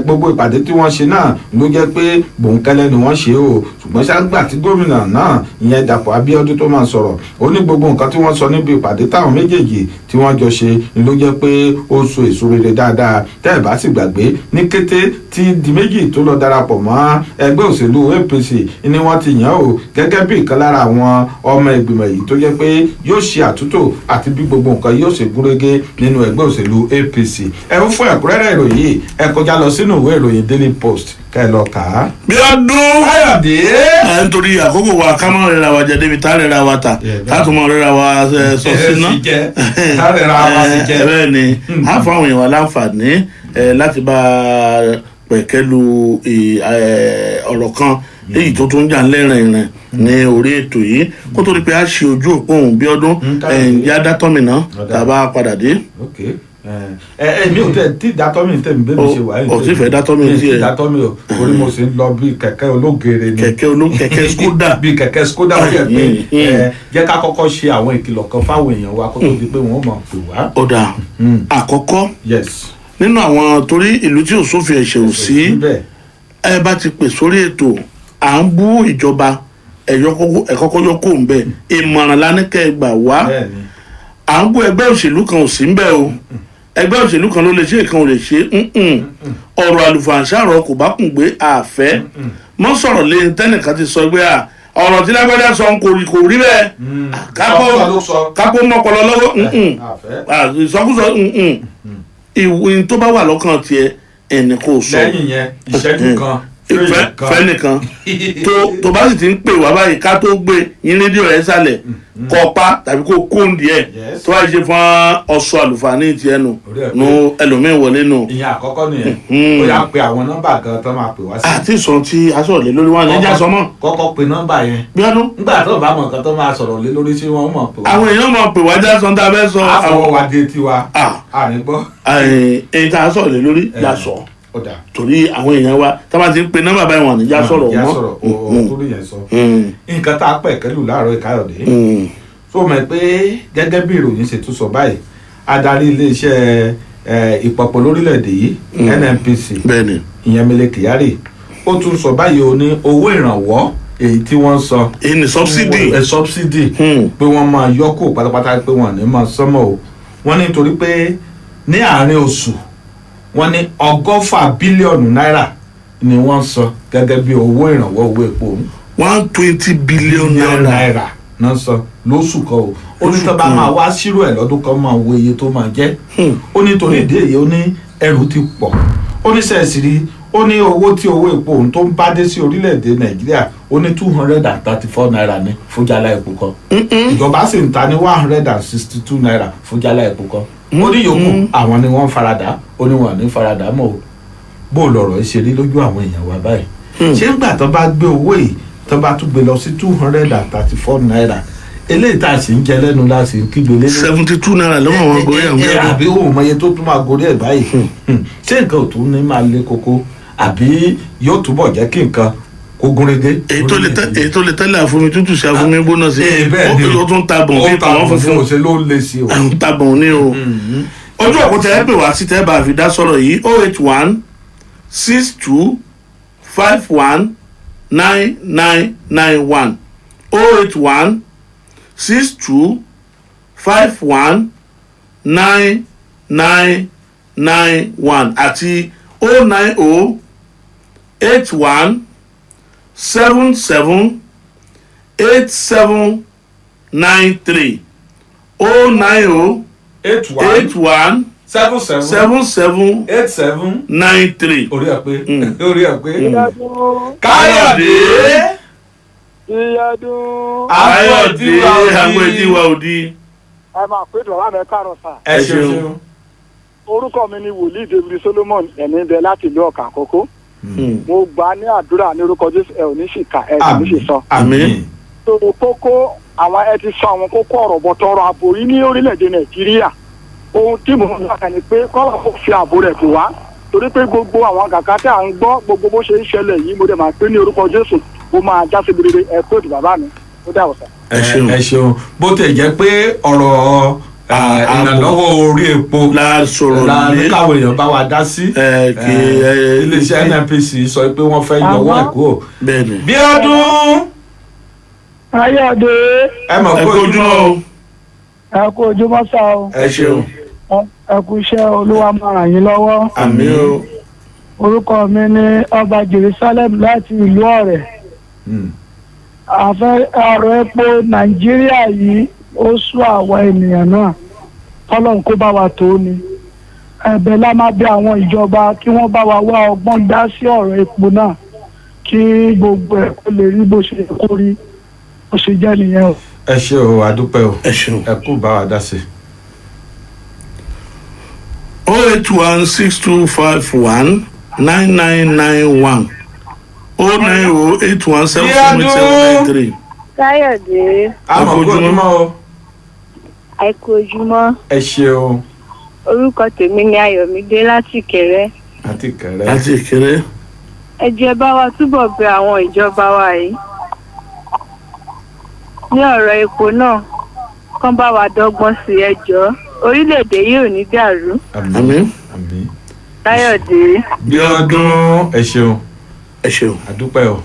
Speaker 1: Gbogbo ìpàdé tí wọ́n ṣe náà ló jẹ́ pé bòńkẹ́lẹ́ ni wọ́n ṣe o ṣùgbọ́n ṣáàgbà tí gómìnà náà ìyẹn Dàpọ̀ Abíọ́dún tó máa sọ̀rọ̀ ó ní gbogbo nǹkan tí wọ́n sọ níbi ìpàdé táwọn méjèèjì tí wọ́n jọ ṣe ló jẹ́ pé ó so èso rere dáadáa. tẹ́ ẹ̀ bá sì gbàgbé ní kété tí di méjì tó lọ darapọ̀ mọ́ ẹgbẹ́ òṣèlú APC ni wọ́n ti yàn ó gẹ́gẹ́ bí ìkan lára àwọn ọmọ ìgbìmọ̀ yìí tó jẹ́ pé yóò ṣe àtúntò àti bí gbogbo nǹkan yóò ṣe gúnrégé nínú ẹgbẹ́ òṣèlú APC. ẹ ń fún ẹ̀kúnrẹ́rẹ́ ìròyìn ẹ kọjá lọ sínú ìwé ìròyìn Daily Post kẹ́ ẹ lọ kà á.
Speaker 2: bí ọdún
Speaker 1: Káyọ̀dé.
Speaker 2: nítorí àkókò wa ká máa rẹra wa jẹ débi tá a rẹra wa tà ká tún máa rẹra wa sọ síná bẹ́ẹ̀ ni a fún àwọn èèyàn wa láǹfààní láti bá pẹ̀kẹ́lu ọ̀rọ̀ kan èyí tó tún jà lẹ́rìn-ín ní orí ètò yìí kó tó di pé a ṣe ojú òpó òun bí ọdún yá dátọ́mìnà tàbá padà dé.
Speaker 1: mi ò tẹ tí dátọ́mì tẹ̀ mí bẹ́ẹ̀ mi ṣe wà yìí.
Speaker 2: o ti fẹ́ dátọ́mì tí
Speaker 1: ẹ. dátọ́mì o orí mo sì ń lọ bí kẹ̀kẹ́ ológere ni.
Speaker 2: kẹ̀kẹ́ Skoda.
Speaker 1: bí kẹ̀kẹ́ Skoda ó yẹ pé jẹ́ ká kọ́kọ́ ṣe àwọn ìkìlọ̀ kan fáwọn èèyàn wa kó tó di pé wọ́n mọ̀ pé wá.
Speaker 2: ọ̀dà àkọ́kọ́ nínú àwọn torí ìlú tí ò sófin ẹ̀ṣẹ̀ ò sí ẹ bá ti pè sórí ètò à ń bú ìjọba ẹ̀kọ́kọ́ yọ kó ń bẹ̀ ìmọ̀ràn lánàkẹ́ gbà wá à ń bú ẹgbẹ́ òṣèlú kan ò sí ń bẹ̀ o ẹgbẹ́ òṣèlú kan ló lè ṣe kan ò lè ṣe ọ̀rọ̀ àlùfàǹṣàrọ̀ kò bá kùn gbé àfẹ́ mọ́ sọ̀rọ̀ lé tẹ́nìkan ti sọ pé ọ̀rọ̀ tí lágbádá sọ kò rí bẹ́ẹ̀ kápó mọ́pọlọ lọ́wọ́ ìsọkúsọ ìwé tó bá wà lọ́kàn tiẹ̀ ẹnì kò sọ
Speaker 1: lẹ́yìn yẹn ìṣẹ́jú kan
Speaker 2: fẹ́nìkan tó bá sì ti ń pè wá báyìí ká tó gbé yín rédíò rẹ̀ sálẹ̀ kọ́pá tàbí kó kóńdì ẹ̀ tó wá ṣe fún ọ̀ṣọ́ àlùfáàní tiẹ̀ nù ẹlòmíín wọlé nù.
Speaker 1: ìyẹn àkọ́kọ́ nìyẹn ó yà ń pe àwọn nọ́mbà kan tó máa pè wá sí.
Speaker 2: àti sọ tí aṣọ lé lórí wọn ní ìjà sọmọ.
Speaker 1: kọ́kọ́ pe nọ́mbà yẹn.
Speaker 2: bíọ́dún.
Speaker 1: nígbà tó bá mọ̀ nǹkan tó máa sọ̀rọ̀ lé lórí sí wọn mọ̀ pé.
Speaker 2: àwọn èèyàn mọ̀ pé wájà sọ tá a fẹ́ sọ.
Speaker 1: àfọwọ́ wa dé tiwa. ànígbọ́.
Speaker 2: èyí tá a sọ lé lórí yà sọ torí àwọn èèyàn wa tá a bá ti ń pe nọ́mbà báyìí wọn níjà sọ̀rọ̀
Speaker 1: mọ́ torí yẹn sọ nǹkan tá a pẹ̀ kẹ́lù láàárọ̀ Káyọ̀dé tó mọ̀ pé gẹ́gẹ́ bí ìròyìn ṣe tún sọ báyìí adarí iléeṣẹ́ ìpapọ̀ lórílẹ̀‐èdè yìí NNPC ìyẹn Mele Kyari ó tún sọ báyìí ó ní owó ìrànwọ́ èyí tí wọ́n sọ
Speaker 2: ní
Speaker 1: subsidy pé wọ́n máa yọkù pátápátá pé wọ́n ní máa sánmọ́ o wọ́n ní torí pé ní àárín oṣù wọ́n ní 120 bílíọ̀nù náírà ni wọ́n sọ gẹ́gẹ́ bí owó ìrànwọ́ owó epo.
Speaker 2: 120 bílíọ̀nù
Speaker 1: náírà náà sọ lóṣù kan o ó ní tó bá máa wá sírò ẹ̀ lọ́dún kan máa wo iye tó máa jẹ́ ó ní torí ìdí èyí ó ní ẹrù ti pọ̀ ó ní sẹ́ẹ̀sì rí ó ní owó tí owó epo òun tó ń bá dé sí orílẹ̀-èdè Nàìjíríà ó ní 234 náírà ní fún jálá epo kan ìjọba sì ń ta ní 162 náírà fún jálá epo kan ó ní yòókù àwọn ni wọ́n farada ó ní wọn ní farada mọ́ o bó lọ̀rọ̀ ṣe rí lójú àwọn èèyàn wa báyìí ṣé ń gbà tó bá gbé owó yìí tó bá tún gbé lọ sí 234 náírà eléyìí tá a sì ń jẹ lẹ́nu láti kígbe lé
Speaker 2: 72 náírà lọ́wọ́ àwọn gorí àwọn
Speaker 1: ẹ̀rọ àbí òun mọye tó tún máa gorí ẹ̀ báyìí ṣé nǹkan ò tún ní máa lé koko àbí yóò túbọ̀ jẹ́ kí nǹkan kó gúnrégé.
Speaker 2: èyí tó lè tẹ́lẹ̀ àfomi tútù sí àfomi gbóná sí ó tún tabọ̀n bí àwọn funfun
Speaker 1: ó ló lè sí o.
Speaker 2: àwọn tabọ̀n ní o. ojú òkúta ẹ pè wá sí tẹ́ bá fi dá sọ̀rọ̀ yìí 081 62 51 9991 081 62 51 9991 àti 090 81 77 8793 090 81 77 8793.
Speaker 1: orí ẹ pé orí ẹ pé káyọ̀dé
Speaker 2: ayọ̀dé àgbẹ̀dìwà òdi.
Speaker 15: ẹ máa pé bàbá mi kárọ̀ sà.
Speaker 1: ẹ ṣeun.
Speaker 15: orúkọ mi ni wòlíì david solomon ẹ̀mí bẹ láti ìlú ọ̀kà àkókò. mo gbà ní àdúrà ní orúkọ jésù ẹ ò ní ṣìkà ẹ ò ní ṣe sọ.
Speaker 2: àmín.
Speaker 15: tó kókó àwọn ẹ ti sọ àwọn kókó ọ̀rọ̀ bọ̀tọ̀ ọ̀rọ̀ ààbò yìí ní orílẹ̀-èdè nàìjíríà. ohun tí mo ń gbà ní pé kọ́lá kò fi ààbò rẹ̀ kù wá torí pé gbogbo àwọn kàkà tí à ń gbọ́ gbogbo bó ṣe ń ṣẹlẹ̀ yìí mo dẹ̀ máa pé ní orúkọ jésù mo máa já síbi rere ẹ kóòtù bàbá mi ó dà wọ̀ sà.
Speaker 1: ẹ ṣeun bó tẹ̀ jẹ́ pé ọ̀rọ̀ ìrànlọ́wọ́ orí epo
Speaker 2: la sọ̀rọ̀
Speaker 1: ní káwọn èèyàn bá wa dá sí iléeṣẹ́ nnpc sọ pé wọ́n fẹ́ yọwọ́ ẹ̀ kúrò. bí ọdún.
Speaker 15: ayọ̀dé.
Speaker 1: ẹ mọ̀ kó ojúmọ́ o.
Speaker 15: ẹ kú ojúmọ́ sá o.
Speaker 1: ẹ ṣeun.
Speaker 15: ẹ kú iṣẹ́ olúwa máa ràn yín lọ́wọ́.
Speaker 2: àmín o.
Speaker 15: orúkọ mi ni ọba jerusalem láti ìlú ọ̀rẹ́. àfẹ́ ọ̀rọ̀ epo nàìjíríà yìí ó sú àwọn ènìyàn náà kọ́lọ́n kó bá wa tó ni. ẹ̀bẹ̀ la máa bẹ̀ àwọn ìjọba kí wọ́n bá wa wá ọgbọ́n dá sí ọ̀rọ̀ epo náà kí gbogbo ẹ̀ kó lè rí bó ṣe kó rí bó ṣe jẹ́ nìyẹn o.
Speaker 1: ẹ ṣe o àdúpẹ́ o
Speaker 2: ẹ ṣeun.
Speaker 1: ẹ kú bá wa dá sí.
Speaker 2: 0816251 9991 090817793.
Speaker 9: káyọ̀dé.
Speaker 1: àmọ̀ kó ojúmọ́ o.
Speaker 9: àìkú ojúmọ́.
Speaker 1: ẹ ṣe o.
Speaker 9: orúkọ tèmi ni ayọ̀mídé láti ìkẹrẹ́.
Speaker 1: láti ìkẹrẹ́.
Speaker 2: láti ìkẹrẹ́.
Speaker 9: ẹ jẹ́ bá wa túbọ̀ bẹ àwọn ìjọba wa yìí ní ọ̀rọ̀ epo náà kán bá wa dọ́gbọ́n sí ẹjọ́ orílẹ̀-èdè yìí ò ní dàrú.
Speaker 2: àmín.
Speaker 9: káyọ̀dé.
Speaker 1: bí ọdún ẹ ṣeun.
Speaker 2: ẹ ṣeun.
Speaker 1: àdúpẹ́ o.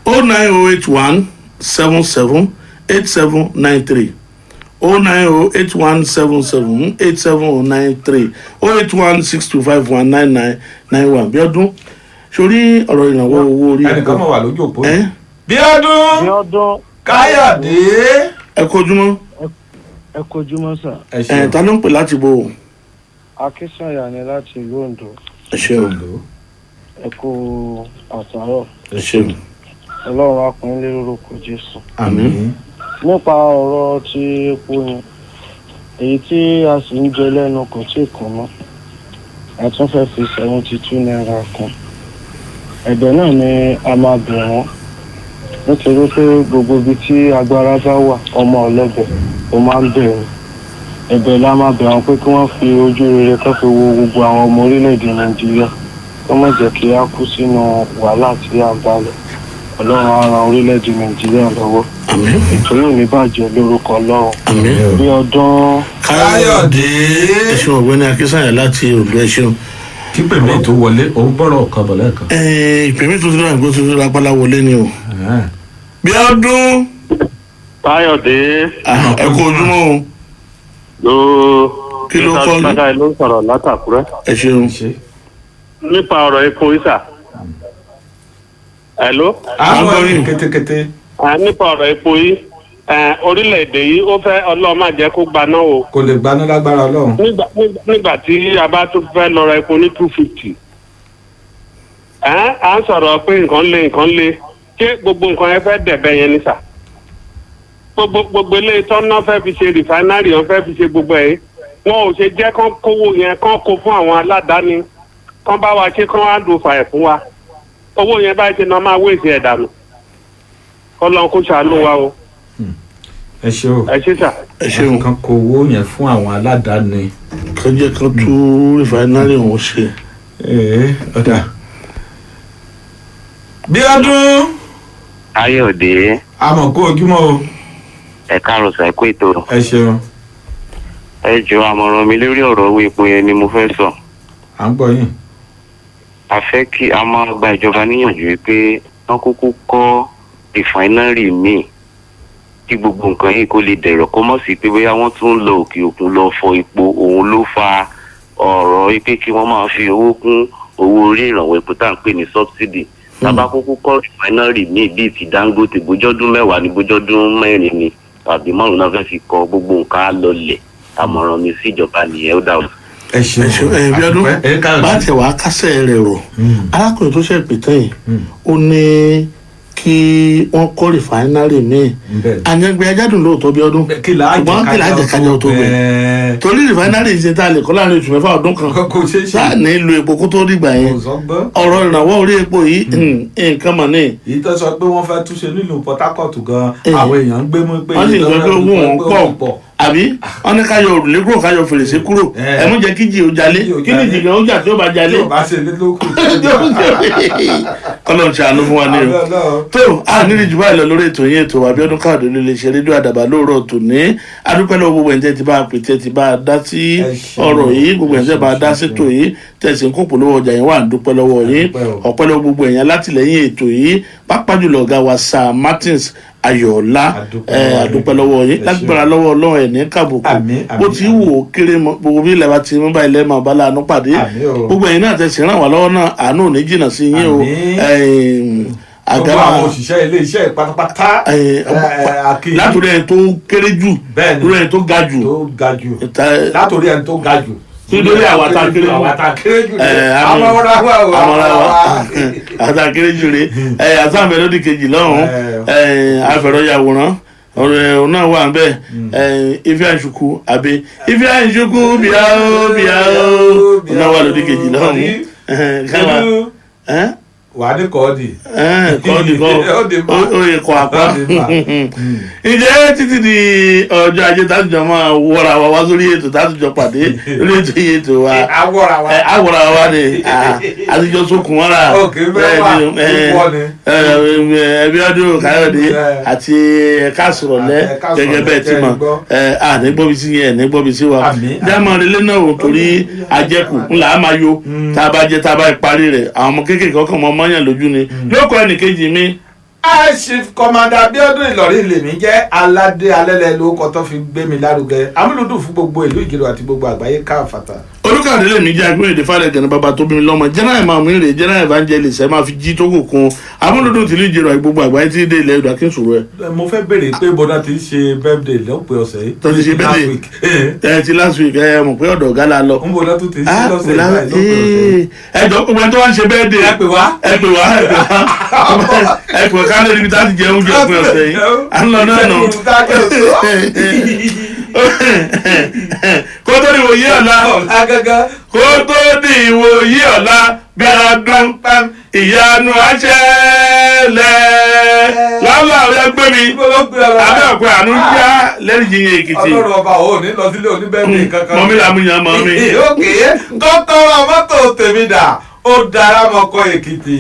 Speaker 2: 09081 77 8793 0908177 8793 08162519991 bí ọdún sórí ọ̀rọ̀ ìrànwọ́ owó orí
Speaker 1: ẹnìkan mọ̀ wà lójú òpó. bí ọdún káyọ̀dé.
Speaker 2: ẹ kojúmọ́.
Speaker 16: ẹ kojúmọ́ sà.
Speaker 2: ẹ ta ló ń pè láti bò.
Speaker 16: akínsànyà ni láti ìlú ondo.
Speaker 2: ẹ ṣeun.
Speaker 16: ẹ kó àtàrọ.
Speaker 2: ẹ ṣeun.
Speaker 16: ọlọ́run akùnrin lé lórúkọ jésù.
Speaker 2: àmín.
Speaker 16: nípa ọ̀rọ̀ ti epo yẹn èyí tí a sì ń jẹ lẹ́nu kò tí ì kàn mọ́ a tún fẹ́ fi 72 naira kún ẹ̀bẹ̀ náà ni a máa bẹ̀ wọ́n nítorí pé gbogbo ibi tí agbára bá wà ọmọ ọlọ́bẹ̀ ó máa ń bẹ̀rù ẹ̀bẹ̀ la máa bẹ̀ wọ́n pé kí wọ́n fi ojú rere kọ́ fi wo gbogbo àwọn ọmọ orílẹ̀-èdè nàìjíríà kó má jẹ́ kí a kú sínú wàhálà tí a ń bá lọ ọlọ́run á ran orílẹ̀-èdè nàìjíríà lọ́wọ́ ètò yóò ní bàjẹ́ lórúkọ ọlọ́run bí ọdún.
Speaker 2: káyọ̀dé. ẹ ṣeun ọ̀gbẹ́ni akínsànyà láti òdo ẹ ṣeun.
Speaker 1: kí pèmí tó wọlé òun gbọ́dọ̀ kan bọ̀ lẹ́ẹ̀kan.
Speaker 2: ìpèmí tó ti rà gbó tó ti rápálá wọlé ni o. bí ọdún.
Speaker 17: káyọ̀dé.
Speaker 2: ẹ kú ojúmọ́ o. kí ló kọ́
Speaker 17: ní. ló ń sọ̀rọ̀ látàkúrẹ́.
Speaker 2: ẹ ṣeun.
Speaker 17: nípa ọ̀rọ̀ epo isa. hello.
Speaker 1: àwọn yìí kétékété.
Speaker 17: nípa ọ̀rọ̀ epo yìí orílẹ̀-èdè yìí ó fẹ́ ọlọ́run má jẹ́ kó gbaná o.
Speaker 1: kò lè gbaná lágbára ọlọ́run.
Speaker 17: nígbà tí a bá tún fẹ́ lọ ra epo ní 250. à ń sọ̀rọ̀ pé nǹkan le ṣé gbogbo nǹkan yẹn fẹ́ dẹ̀bẹ̀ yẹn ní sà. gbogbo ilé tọ́nà fẹ́ fi ṣe rìfánárì wọn fẹ́ fi ṣe gbogbo ẹ̀ wọn ò ṣe jẹ́ kán kówó yẹn kán kó fún àwọn aládàáni kán bá wa ṣe kán wá dùn fà ẹ̀ fún wa owó yẹn báyìí ṣe náà máa wéèsì ẹ̀ dànù kọ́lọ́n kó ṣàánú wa o.
Speaker 1: ẹ ṣe o
Speaker 17: ẹ ṣe sà.
Speaker 2: ẹ ṣeun.
Speaker 1: kan kó owó yẹn fún àwọn aládàáni.
Speaker 2: kan jẹ́ kan tú rìfánárì wọn ṣe.
Speaker 1: ọ̀dà. bí ọdún.
Speaker 18: ayọ̀dé.
Speaker 1: àmọ̀ kó ojúmọ́ o.
Speaker 18: ẹ káàárọ̀ sà kó ètò.
Speaker 1: ẹ ṣeun.
Speaker 18: ẹ jọ àmọ̀ràn mi lórí ọ̀rọ̀ owó epo yẹn ni mo fẹ́ sọ.
Speaker 1: à ń gbọ́ yín.
Speaker 18: a fẹ́ kí a máa gba ìjọba níyànjú pé wọ́n kúkú kọ́ rìfáínárì míì kí gbogbo nǹkan yìí kó lè dẹ̀rọ̀ kó mọ̀ sí pé bóyá wọ́n tún ń lọ òkè òkun lọ fọ epo òun ló fa ọ̀rọ̀ pé kí wọ́n máa fi owó kún owó orí ìrànwọ́ epo tá à ń pè ní subsidy. Tábà kúkú kọ́ rìfáínárì míì bíi ti Dangote bójọ́dún 10 ni bójọ́dún 4 ni tàbí 5 náà fẹ́ fi kọ gbogbo nǹkan á lọlẹ̀ àmọ̀ràn mi sí ìjọba nìyẹn ó dà o.
Speaker 2: ẹ ṣeun bí ọdún bá tẹ wàá kásẹ̀ rẹ̀ rọ̀ arákùnrin tó ṣe pè tẹ́yìn ó ní kí wọ́n kọ́ rìfáínárì míì àyàngbé ajádùn lóòótọ́ bí ọdún ṣùgbọ́n kí làá jẹ kájọ tó bẹ̀ torí rìfáínárì ṣe tá a lè kọ́ láàrin oṣù 6 ọdún kan sáà ní lo epo kó tó dìgbà yẹn ọ̀rọ̀ ìrànwọ́ orí epo yìí nǹkan mọ̀ ní.
Speaker 1: èyí tó sọ pé wọ́n fẹ́ túnṣe nílùú Port Harcourt gan àwọn èèyàn ń gbé mú pé
Speaker 2: wọ́n sì sọ pé owó wọn pọ̀ àbí wọn ní ká yọ òrùlé kúrò ká yọ fèrèsé kúrò ẹ mú jẹ kí jì ó jalè kí ni jì gan ó jà tí ó bá jalè kọlọ́n ṣe àánú fún wa ní o tó a nílì jù báyìí lọ lórí ètò yẹn ètò Abíọ́dún Káyọ̀dé ló lè ṣe rédíò Àdàbà lóòrọ̀ tòní adúpẹ́ lọ́wọ́ gbogbo ẹ̀ńtẹ́ ti bá a pè tẹ́ ti bá a dá sí ọ̀rọ̀ yìí gbogbo ẹ̀ńtẹ́ bá a dá sí ètò yìí tẹ̀sí ń kó polówó ọjà yẹn wà ń dúpẹ́ lọ́wọ́ yín ọ̀pẹ́ lọ́wọ́ gbogbo ẹ̀yàn alátìlẹ́yìn ètò yìí pàápàá jùlọ ọ̀gá wa Sir Martins Ayọ̀ọ́lá àdúpẹ́ lọ́wọ́ yín lágbára lọ́wọ́ Ọlọ́run ẹ̀ ní kàbùkù bó ti wò ó kéré gbogbo bí ilẹ̀ bá ti mú báyìí lẹ́ẹ̀mọ́ bá láàánú pàdé gbogbo ẹ̀yin náà tẹ̀sí ràn wá lọ́wọ́ náà àánú ò ní jìnnà sí yín o
Speaker 1: gbogbo àwọn òṣìṣẹ́ ilé iṣẹ́ pátápátá
Speaker 2: látòrí ẹni tó kéré jù lórí ẹni tó ga jù
Speaker 1: látòrí ẹni tó ga jù
Speaker 2: nítorí àwọn àtàkéré jù àtàkéré jù rè àtàmì lódì kejì lọ́hùn àfẹ̀rọ̀yàwòrán ọ̀rẹ́ náà wà bẹ́ẹ̀ ife àṣùkú àbí ife àṣùkú bíáó náà wà lódì kejì lọ́hùn
Speaker 1: wà á ní kọ́ọ̀dì.
Speaker 2: kọ́ọ̀dì kọ́ oyè kọ́ àpá. ǹjẹ́ títí di ọjọ́ ajé tátùjọ máa wọ́ra wa wá sórí ètò tátùjọ pàdé lórí ètò yìí ètò wa. àwọ̀ra wa ni àtijọ́ sókun wọ́ra. ẹbí ọdún Káyọ̀dé àti ẹ̀ka sọ̀rọ̀lẹ́ gẹ́gẹ́ bẹ́ẹ̀ tí mọ̀ àní gbọ́bi sí yẹn ní gbọ́bi sí wa. dáàmú ilé náà ò torí àjẹkù ńlá á máa yó tá a bá jẹ tá a bá parí rẹ̀ àwọn ọmọ kéékèèké ọkàn mọ́ yàn lójú ni lóko ẹnìkejì mi.
Speaker 1: Chief Commander Abíọ́dún Ìlọrin lèmi jẹ́ aládé alẹ́lẹ́ lórúkọ tó fi gbé mi lárugẹ amúlùdùn fún gbogbo ìlú Ìgèrò àti gbogbo àgbáyé káfàtà.
Speaker 2: Olùkàdé lèmi jẹ́ agbóyèdè fàlẹ̀ gẹ̀nà bàbá tó bí mi lọ́mọ general imam rè general evangelist ẹ máa fi jí tó kù kun amúlùdùn tìlú Ìgèrò àti gbogbo àgbáyé tí dé ilẹ̀ ìdá kí n sòrò ẹ.
Speaker 1: mo fẹ́ béèrè pé bọ́dá ti ṣe birthday lọ́pẹ́ ọ̀sẹ̀ yìí.
Speaker 2: tó ti ṣe birthday ti last week ẹ mọ̀ pé ọ̀dọ̀ ọ̀gá la lọ.
Speaker 1: ń bọ́dá tó ti ṣe lọ́sẹ̀ báyìí.
Speaker 2: ẹ jọ gbogbo ẹni tó wá ń ṣe birthday.
Speaker 1: ẹ pè
Speaker 2: wá ká lè níbi tá a ti jẹ oúnjẹ òpin ọ̀sẹ̀ yìí à ń lọ náà nà. kó tó di ìwòye ọ̀la kó tó di ìwòye ọ̀la bí ọdún ìyanu àṣẹlẹ̀ lọ́la ọ̀yà gbé mi abẹ́ ọ̀pẹ àánú já lẹ́rìí yìnyín Èkìtì.
Speaker 1: Ọlọ́run ọba ò ní lọ sílé oníbẹ̀rẹ̀ kankan.
Speaker 2: mọ̀mí làmúyàn mọ̀ mi.
Speaker 1: kọ́kọ́rọ́ mọ́tò tèmi dà ó dára mọ́kọ́ Èkìtì.